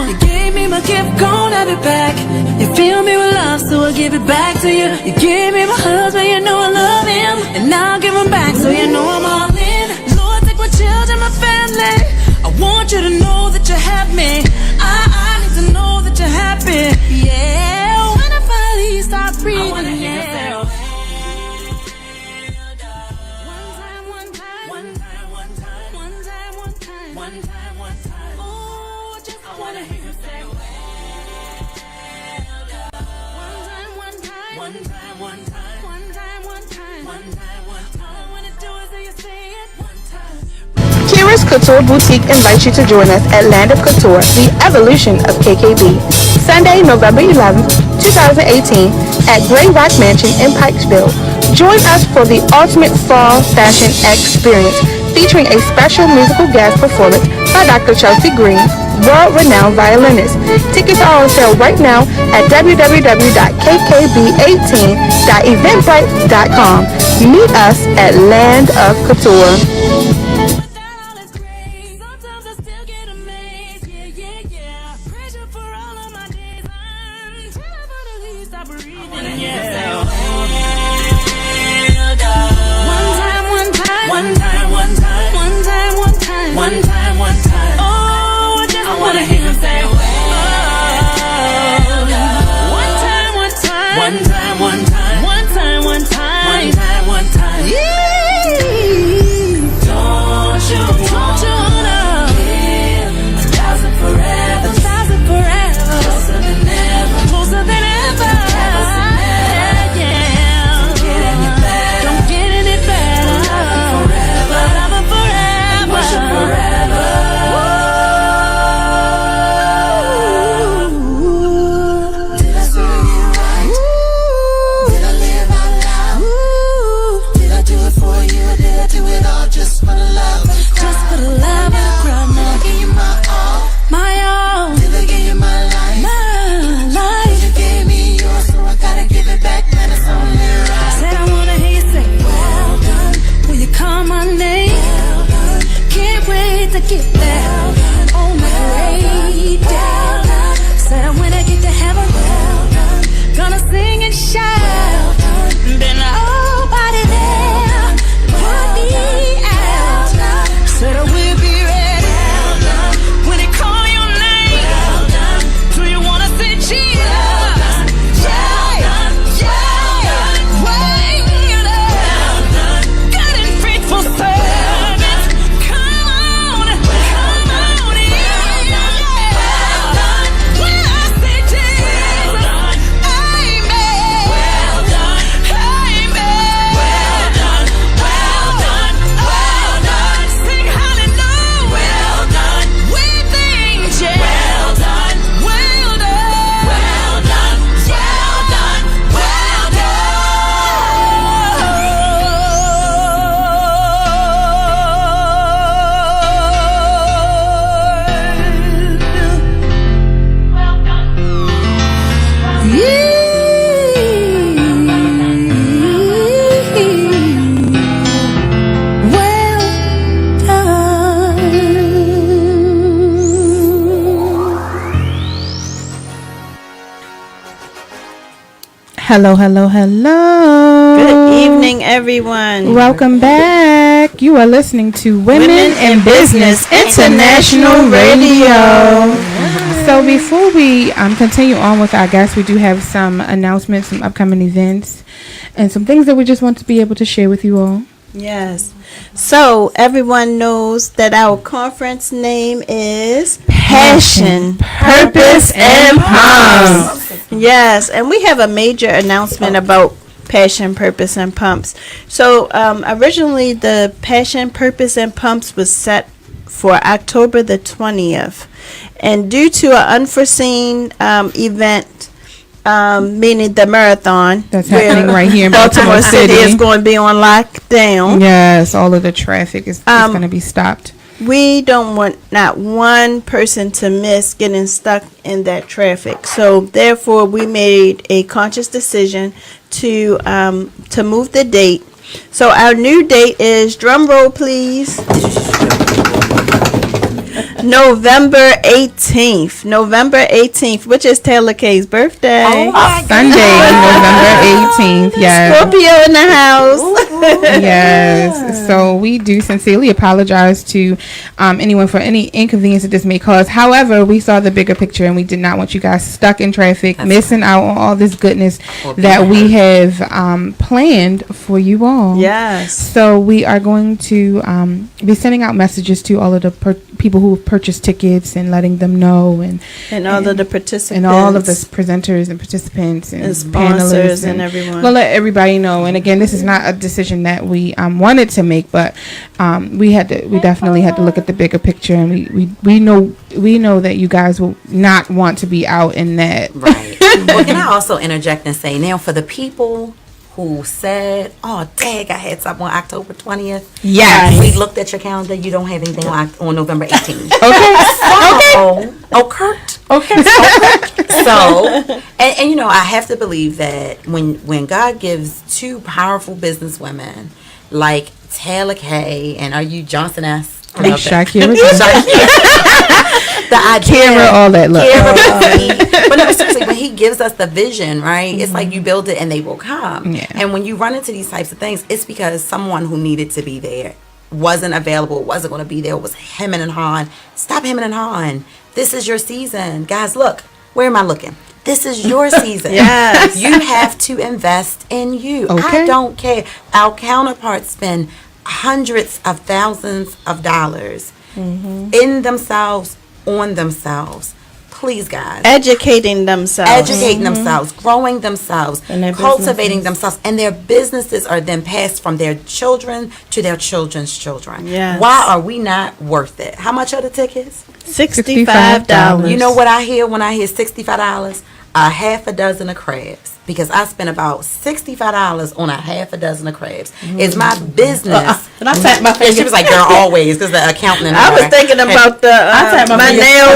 You gave me my gift, gon' have it back. You fill me with love, so I give it back to you. You gave me my husband, you know I love him, and now I'll give him back, so you know I'm all in. Lord, take my children, my family. I want you to know that you have me. I need to know that you're happy. Yeah, when I finally stop breathing, yeah. One time, one time. One time, one time. One time, one time. One time, one time. Oh, just I wanna hear you say, well done. One time, one time. One time, one time. One time, one time. One time, one time. All I wanna do is hear you say it one time. Kira's Couture Boutique invites you to join us at Land of Couture, the evolution of KKB. Sunday, November 11th, 2018, at Gray Rock Mansion in Pikesville. Join us for the ultimate fall fashion experience, featuring a special musical guest performance by Dr. Chelsea Green, world-renowned violinist. Tickets are on sale right now at www.kkb18.eventbrite.com. Meet us at Land of Couture. Sometimes I still get amazed, yeah. Pressure for all of my days until I finally stop breathing, yeah. One time, one time. One time, one time. One time, one time. One time, one time. Oh, I just wanna hear him say, well done. One time, one time. One time, one time. One time, one time. One time, one time. Yeah. Don't you wanna give 1,000 forever, 1,000 forever, closer than ever, closer than ever, yeah. Don't get any better, forever, forever, worship forever. Did I say you right? Hello, hello, hello. Good evening, everyone. Welcome back. You are listening to Women in Business International Radio. So before we continue on with our guests, we do have some announcements, some upcoming events, and some things that we just want to be able to share with you all. Yes. So everyone knows that our conference name is Passion, Purpose, and Pumps. Yes, and we have a major announcement about Passion, Purpose, and Pumps. So originally the Passion, Purpose, and Pumps was set for October the 20th. And due to an unforeseen event, meaning the marathon That's happening right here in Baltimore City. is going to be on lockdown. Yes, all of the traffic is going to be stopped. We don't want not one person to miss getting stuck in that traffic. So therefore, we made a conscious decision to move the date. So our new date is, drum roll please, November 18th. November 18th, which is Taylor K's birthday. Sunday, November 18th. Yes. Scorpio in the house. Yes. So we do sincerely apologize to anyone for any inconvenience that this may cause. However, we saw the bigger picture and we did not want you guys stuck in traffic, missing out on all this goodness that we have planned for you all. Yes. So we are going to be sending out messages to all of the people who have purchased tickets and letting them know, and all of the participants, and all of the presenters and participants and sponsors panelists and everyone. We'll let everybody know. And again, this is not a decision that we wanted to make, but we definitely had to look at the bigger picture, and we know that you guys will not want to be out in that. Right. Well, can I also interject and say, now for the people who said, oh, dang, I had something on October 20th. Yes. We looked at your calendar. You don't have anything on November 18th. Okay. Okay. So, and you know, I have to believe that when God gives two powerful business women like Taylor Kay, and are you Johnson S? Shakira. The idea, Kara, all that look. But no, seriously, when he gives us the vision, right? It's like you build it and they will come. Yeah. And when you run into these types of things, it's because someone who needed to be there wasn't available, wasn't going to be there, was hemming and hawing. Stop hemming and hawing. This is your season. Guys, look. Where am I looking? This is your season. Yes. You have to invest in you. Okay. I don't care. Our counterparts spend hundreds of thousands of dollars in themselves, on themselves. Please, guys. Educating themselves. Educating themselves, growing themselves, And their cultivating themselves. And their businesses are then passed from their children to their children's children. Yes. Why are we not worth it? How much are the tickets? $65. You know what I hear when I hear $65? A half a dozen of crabs. Because I spent about $65 on a half a dozen of crabs. It's my business. And I tapped my And finger. she was like, girl, always, because the accountant. I was thinking about the my nails,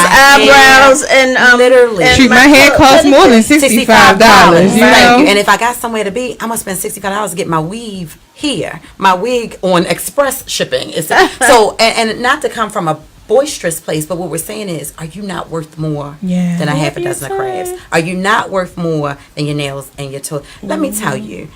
eyebrows, and Literally. and Shoot, my hair costs more than $65. You Thank know? you. And if I got somewhere to be, I'm gonna spend $65 to get my weave here, my wig on express shipping. So, and not to come from a boisterous place, but what we're saying is, are you not worth more than a half a dozen of crabs? Are you not worth more than your nails and your toes? Let me tell you.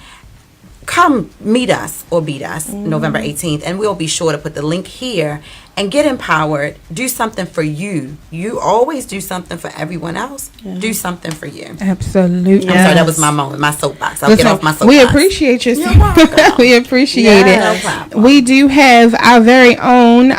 Come meet us or beat us November 18th, and we'll be sure to put the link here, and get empowered. Do something for you. You always do something for everyone else. Do something for you. Absolutely. I'm sorry, that was my moment, my soapbox. I'll get off my soapbox. We appreciate you. We appreciate No it. problem. We do have our very own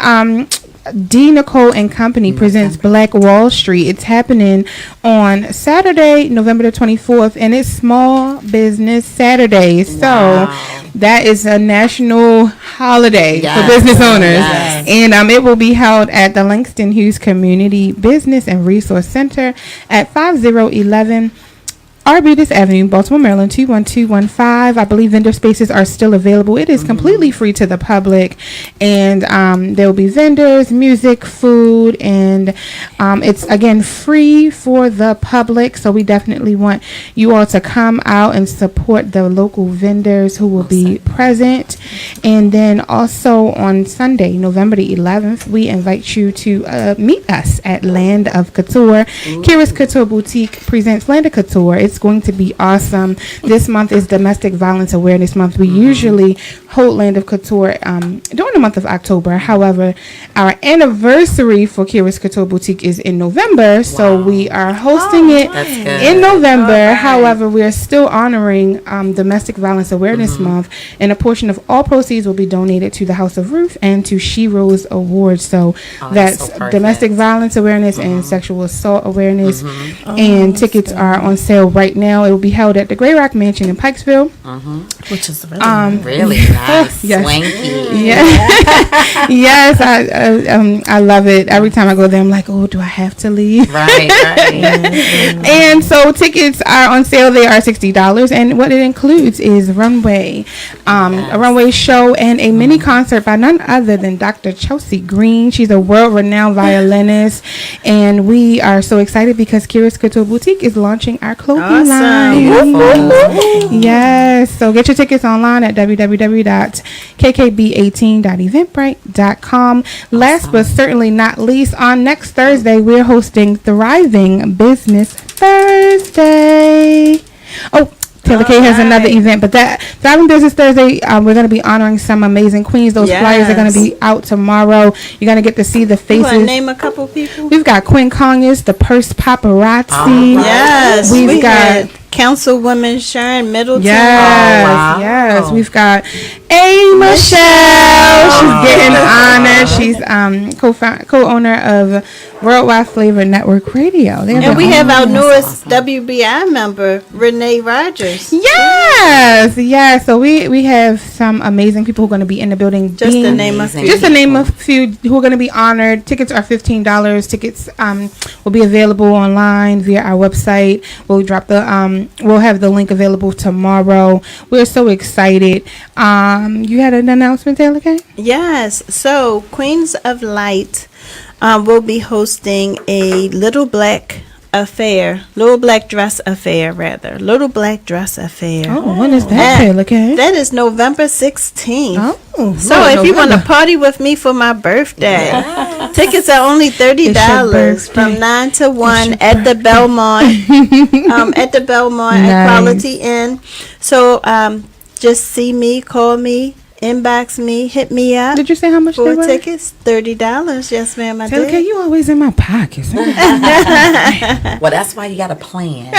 D. Nicole and Company presents Black Wall Street. It's happening on Saturday, November the 24th, and it's Small Business Saturday. So that is a national holiday for business owners. Yes. And it will be held at the Langston Hughes Community Business and Resource Center at 5011 Arbutus Avenue, Baltimore, Maryland, 21215. I believe vendor spaces are still available. It is completely free to the public, and there will be vendors, music, food, and it's again free for the public. So we definitely want you all to come out and support the local vendors who will be present. And then also on Sunday, November the 11th, we invite you to meet us at Land of Couture. Kira's Couture Boutique presents Land of Couture. It's It's going to be awesome. This month is Domestic Violence Awareness Month. We usually hold Land of Couture during the month of October. However, our anniversary for Kira's Couture Boutique is in November, so we are hosting it in November. However, we are still honoring Domestic Violence Awareness Month, and a portion of all proceeds will be donated to the House of Ruth and to She Rose Awards. So that's so domestic violence awareness and sexual assault awareness. And tickets are on sale right now. It will be held at the Grey Rock Mansion in Pikesville. Which is really Really nice, Yes. swanky. Yes, I love it. Every time I go there, I'm like, oh, do I have to leave? Right. And so tickets are on sale. They are $60, and what it includes is runway, a runway show, and a mini concert by none other than Dr. Chelsea Green. She's a world-renowned violinist, and we are so excited because Kira's Couture Boutique is launching our clothing line. Yes, so get your tickets online at www.kkb18.eventbrite.com. Last but certainly not least, on next Thursday, we're hosting Thriving Business Thursday. Oh, Taylor K has another event, but that Thriving Business Thursday, we're going to be honoring some amazing queens. Those flyers are going to be out tomorrow. You're going to get to see the You faces. want to name a couple people? We've got Quinn Conyers, the Purse Paparazzi. Yes, We've we got had Councilwoman Sharon Middleton. Yes, yes. We've got A. Michelle. She's getting honored. She's co-owner of Worldwide Flavor Network Radio. And we have our newest WBI member, Renee Rogers. Yes, yes. So we have some amazing people who are going to be in the building. Just to name a few. Just to name a few who are going to be honored. Tickets are $15. Tickets will be available online via our website. We'll drop the we'll have the link available tomorrow. We're so excited. You had an announcement, Taylor K? Yes. So Queens of Light will be hosting a Little Black Dress Affair. Little Black Dress Affair. Oh, when is that, Taylor K? That is November 16th. Oh, So if you want to party with me for my birthday, tickets are only $30 from 9 to 1 at the Belmont, at Quality Inn. So just see me, call me, inbox me, hit me up. Did you say how much they for were? tickets? $30. Yes, ma'am, I Taylor K, did. you always in my pockets. Well, that's why you got to plan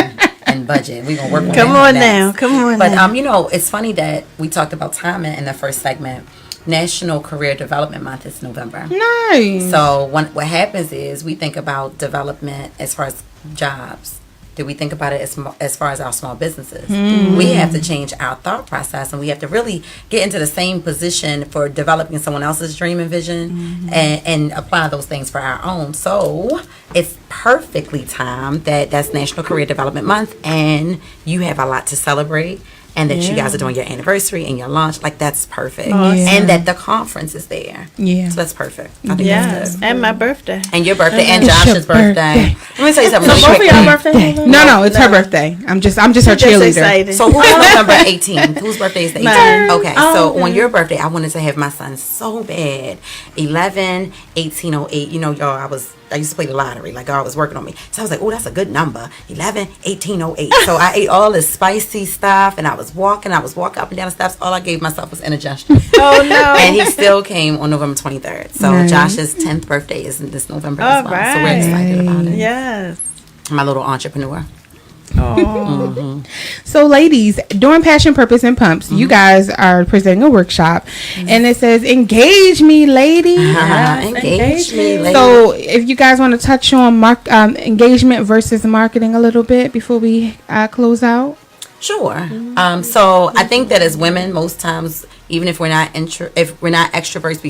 and budget. We're going to work on that. Come on now. But, it's funny that we talked about timing in the first segment. National Career Development Month is November. Nice. So what happens is we think about development as far as jobs. Do we think about it as far as our small businesses? We have to change our thought process, and we have to really get into the same position for developing someone else's dream and vision and apply those things for our own. So it's perfectly timed that's National Career Development Month, and you have a lot to celebrate. And that you guys are doing your anniversary and your launch, like that's perfect. And that the conference is there. Yeah. So that's perfect. I think that's good. And my birthday. And your birthday and Josh's birthday. Let me tell you something. So both of y'all birthday? No, it's her birthday. I'm just her cheerleader. Excited. So who's November 18th? Whose birthday is the 18th? Okay, so on your birthday, I wanted to have my son so bad. 11-1808. You know, y'all, I used to play the lottery. Like, God was working on me. So I was like, oh, that's a good number. 11-1808. So I ate all this spicy stuff, and I was walking up and down the steps. All I gave myself was indigestion. Oh, no. And he still came on November 23rd. So Josh's 10th birthday is this November as well. Right. So we're excited about it. Yes. My little entrepreneur. So, ladies, during Passion, Purpose, and Pumps, you guys are presenting a workshop, and it says, "Engage me, ladies." Engage me, ladies. So, if you guys want to touch on engagement versus marketing a little bit before we close out. Sure. So I think that as women, most times, even if we're not extroverts,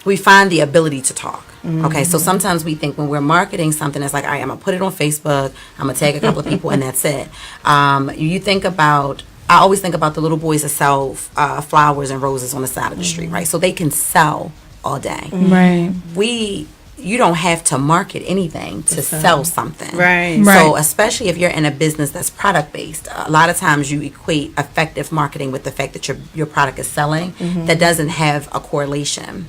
we find the ability to talk. Okay, so sometimes we think when we're marketing something, it's like, all right, I'm going to put it on Facebook, I'm going to tag a couple of people, and that's it. You think about, I always think about the little boys that sell flowers and roses on the side of the street, right? So they can sell all day. Right. You don't have to market anything to sell something. Right. So especially if you're in a business that's product based, a lot of times you equate effective marketing with the fact that your product is selling. That doesn't have a correlation.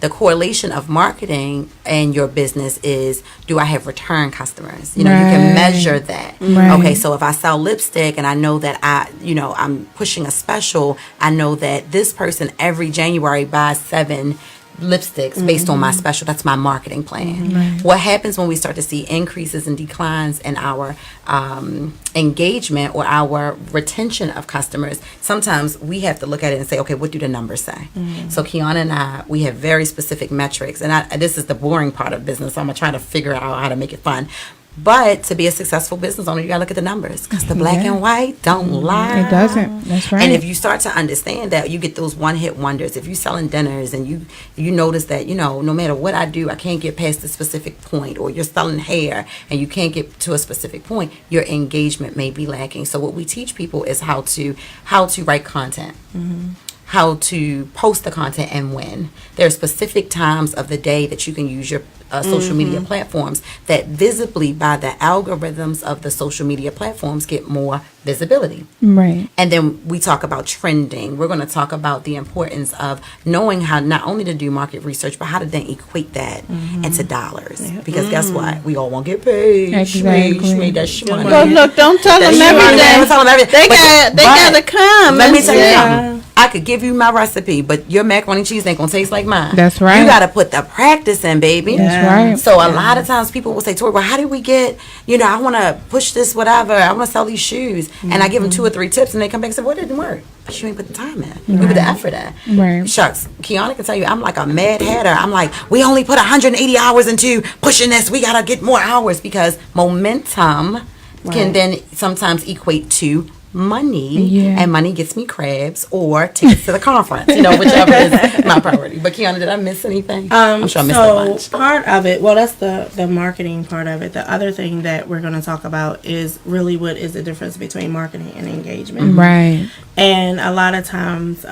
the correlation of marketing and your business is, do I have return customers? You know, you can Right. measure that. Right. Okay, so if I sell lipstick and I know that I'm pushing a special, I know that this person every January buys 7 lipsticks based on my special. That's my marketing plan. What happens when we start to see increases and declines in our engagement or our retention of customers? Sometimes we have to look at it and say, okay, what do the numbers say? So Kiana and I, we have very specific metrics, and this is the boring part of business. So I'm gonna try to figure out how to make it fun. But to be a successful business owner, you gotta look at the numbers, because the black and white don't lie. It doesn't. That's right. And if you start to understand that, you get those one-hit wonders. If you're selling dinners and you notice that, no matter what I do, I can't get past a specific point, or you're selling hair and you can't get to a specific point, your engagement may be lacking. So what we teach people is how to write content. How to post the content and when. There are specific times of the day that you can use your social media platforms that visibly, by the algorithms of the social media platforms, get more visibility. Right. And then we talk about trending. We're going to talk about the importance of knowing how not only to do market research, but how to then equate that into dollars. Because guess what? We all want to get paid. Exactly. Shmee, that shmoney. Look, don't tell them everything. Tell them everything. They gotta come. Let me and tell you see. something. I could give you my recipe, but your macaroni and cheese ain't gonna taste like mine. That's right. You gotta put the practice in, baby. That's right. So a lot of times people will say, Tori, well, how did we get, I want to push this, whatever. I want to sell these shoes. And I give them 2 or 3 tips, and they come back and say, well, it didn't work. But you ain't put the time in. You put the effort in. Right. Shucks. Kiana can tell you, I'm like a mad hatter. I'm like, we only put 180 hours into pushing this. We got to get more hours, because momentum can then sometimes equate to money, Yeah. and money gets me crabs or tickets to the conference, whichever is my priority. But Kiana, did I miss anything? I'm sure I missed a bunch. So part of it, well, that's the marketing part of it. The other thing that we're going to talk about is really what is the difference between marketing and engagement. Right. And a lot of times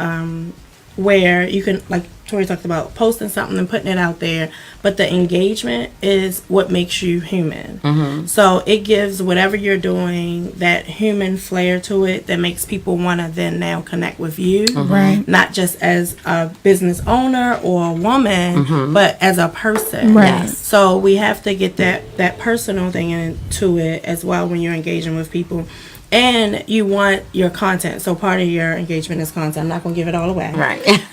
where you can, like Tori talked about, posting something and putting it out there, but the engagement is what makes you human. So it gives whatever you're doing that human flair to it that makes people want to then now connect with you. Right. Not just as a business owner or a woman, but as a person. Right. Yes. So we have to get that personal thing into it as well when you're engaging with people. And you want your content. So part of your engagement is content. I'm not going to give it all away. Right.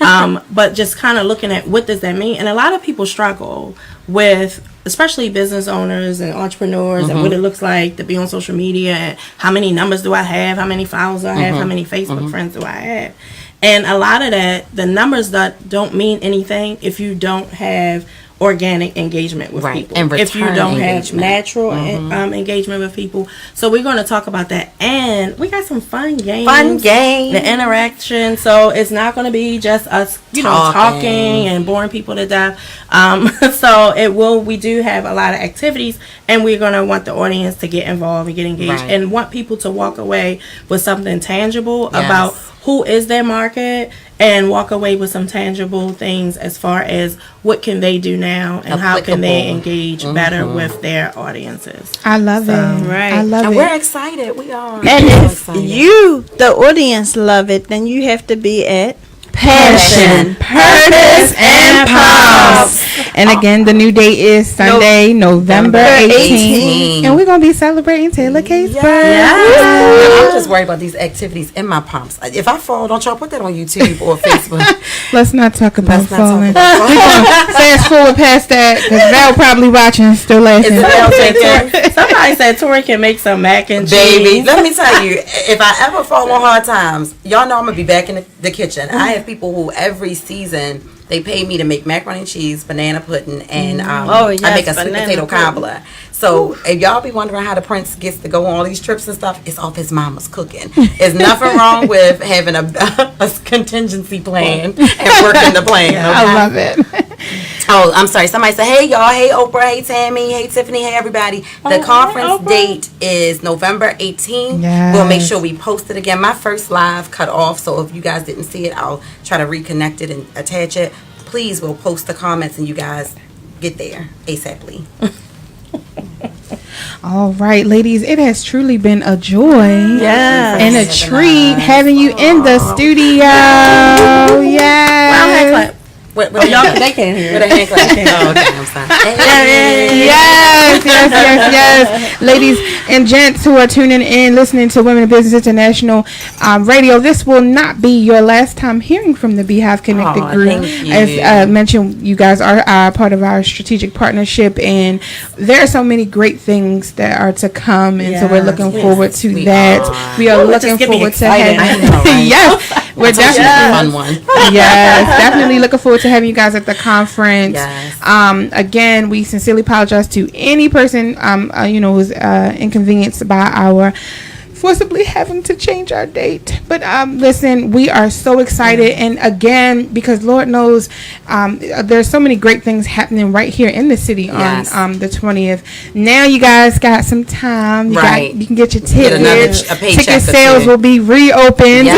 But just kind of looking at what does that mean. And a lot of people struggle with, especially business owners and entrepreneurs, and what it looks like to be on social media, and how many numbers do I have, how many followers do I have, how many Facebook friends do I have. And a lot of that, the numbers that don't mean anything if you don't have organic engagement with Right. people. And if you return don't have engagement. natural engagement with people. So we're going to talk about that. And we got some fun games. The interaction. So it's not going to be just us, talking and boring people to death. So we do have a lot of activities, and we're going to want the audience to get involved and get engaged, Right. and want people to walk away with something tangible Yes. about who is their market, and walk away with some tangible things as far as what can they do now and how can they Applicable. engage better with their audiences. I love it. right. I love And it. we're excited. We are. And We're if excited. you, the audience, love it, then you have to be at Passion, purpose, and pause. And again, the new date is Sunday, November 18th. And we're going to be celebrating Taylor K's birthday. I'm just worried about these activities in my pumps. If I fall, don't y'all put that on YouTube or Facebook. Let's not talk about Let's not falling. talk about falling. Fast forward past that, because Val probably watching and still laughing. Somebody said Tori can make some mac and cheese. Baby, let me tell you, if I ever fall on hard times, y'all know I'm going to be back in the kitchen. I have people who every season, they pay me to make macaroni and cheese, banana pudding, and I make a sweet banana potato pudding. cobbler. So if y'all be wondering how the prince gets to go on all these trips and stuff, it's off his mama's cooking. There's nothing wrong with having a contingency plan and working the plan. Okay? I love it. Oh, I'm sorry. Somebody said, hey, y'all. Hey, Oprah. Hey, Tammy. Hey, Tiffany. Hey, everybody. The conference date is November 18th. Yes. We'll make sure we post it again. My first live cut off, so if you guys didn't see it, I'll try to reconnect it and attach it. Please, we'll post the comments, and you guys get there ASAPly. All right, ladies, it has truly been a joy and a treat having you in the studio. Yes. They can't hear. With a hand clap. Oh, okay. I'm sorry. Yes. Ladies and gents who are tuning in, listening to Women in Business International Radio, this will not be your last time hearing from the Beehive Connected group. Thank you. As mentioned, you guys are part of our strategic partnership, and there are so many great things that are to come, and so we're looking forward to that. We are looking forward to having. Yes, we're definitely fun one. Yes, definitely looking forward to having you guys at the conference. Yes. Again, we sincerely apologize to any person who's inconvenienced by our forcibly having to change our date. But listen, we are so excited, and again, because Lord knows there's so many great things happening right here in the city on the 20th. Now you guys got some time. You can get your tickets. Ticket sales will be reopened.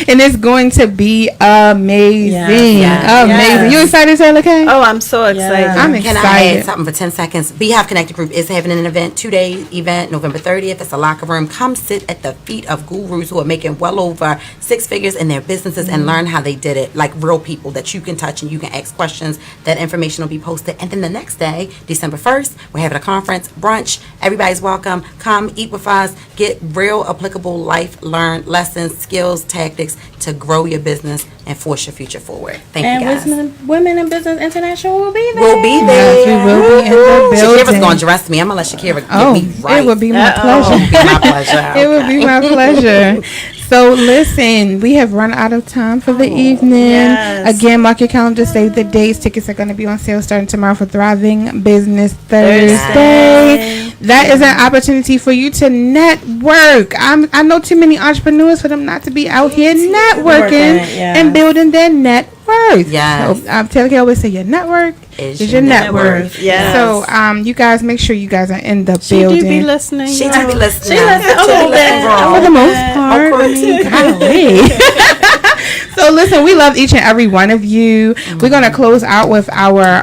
And it's going to be amazing. Amazing. You excited, Taylor Kay? Oh, I'm so excited. I'm excited. Can I add something for 10 seconds? Beehive Connected Group is having an event, 2-day event, November 30th. It's a locker room. Come sit at the feet of gurus who are making well over 6 figures in their businesses and learn how they did it, like real people that you can touch and you can ask questions. That information will be posted. And then the next day, December 1st, we're having a conference, brunch. Everybody's welcome. Come eat with us. Get real applicable life learned lessons, skills, tactics to grow your business and force your future forward. Thank you, guys. And Women in Business International will be there. We'll be there. Yes, we will be in the building. Shakira's going to dress me. I'm going to let Shakira get me right. It would be my pleasure. It would be my pleasure. It would be my pleasure. So listen, we have run out of time for the evening. Yes. Again, mark your calendar, save the dates. Tickets are going to be on sale starting tomorrow for Thriving Business Thursday. That is an opportunity for you to network. I know too many entrepreneurs for them not to be out here networking and building their net worth. Yes. So Taylor Kay always say your network is your net worth. Yes. So you guys make sure you guys are in the She building. do be listening. She do be listening. She listens a little bit. For the most part. Golly. So listen, we love each and every one of you. We're gonna close out with our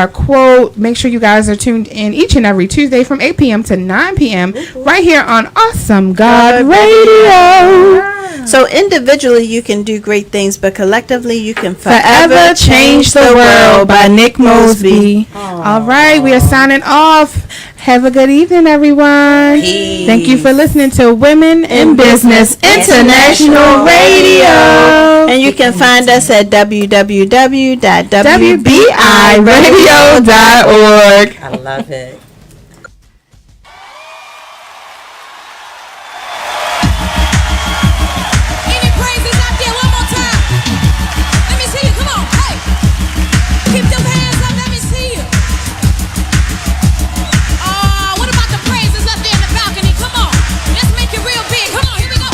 quote. Make sure you guys are tuned in each and every Tuesday from 8 p.m. to 9 p.m. right here on Awesome God Radio. So individually you can do great things, but collectively you can Forever Change the World by Nick Mosby. All right, we are signing off. Have a good evening, everyone. Peace. Thank you for listening to Women in Business International Radio. And you can find us at www.wbiradio.org. I love it. Any praises out there? One more time. Let me see you. Come on. Hey. Keep them hands up. Let me see you. What about the praises up there in the balcony? Come on. Let's make it real big. Come on. Here we go.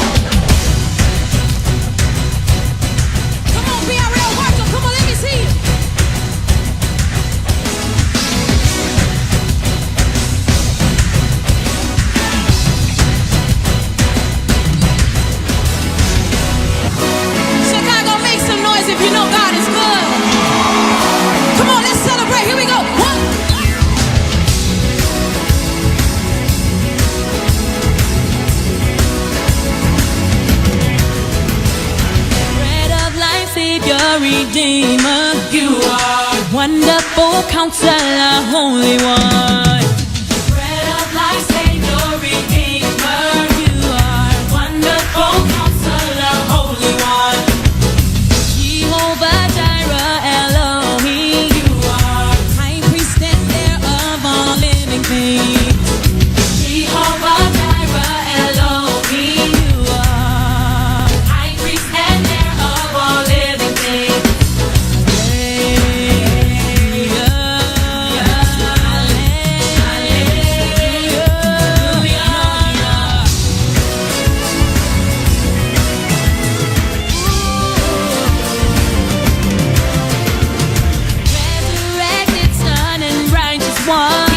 Come on. Be real worker. Come on. Let me see you. Chicago, make some noise if you know God is good. Come on, let's celebrate. Here we go. One. Bread of life, Savior, Redeemer. You are wonderful Counselor, Holy One. Bread of life, Savior, Redeemer. You are wonderful Counselor, Holy One. Jehovah Jireh, Elohim. You are High Priest and heir of all living things. Jehovah Jireh, Elohim. You are High Priest and heir of all living things. Resurrected Son and righteous one.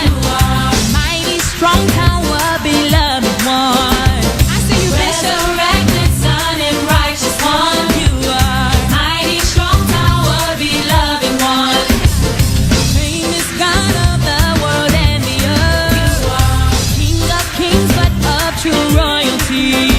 Mighty strong tower, beloved one. I see you, resurrected Son and righteous one. You are mighty strong tower, beloved one. Famous God of the world and the earth. You are King of kings, but of true royalty.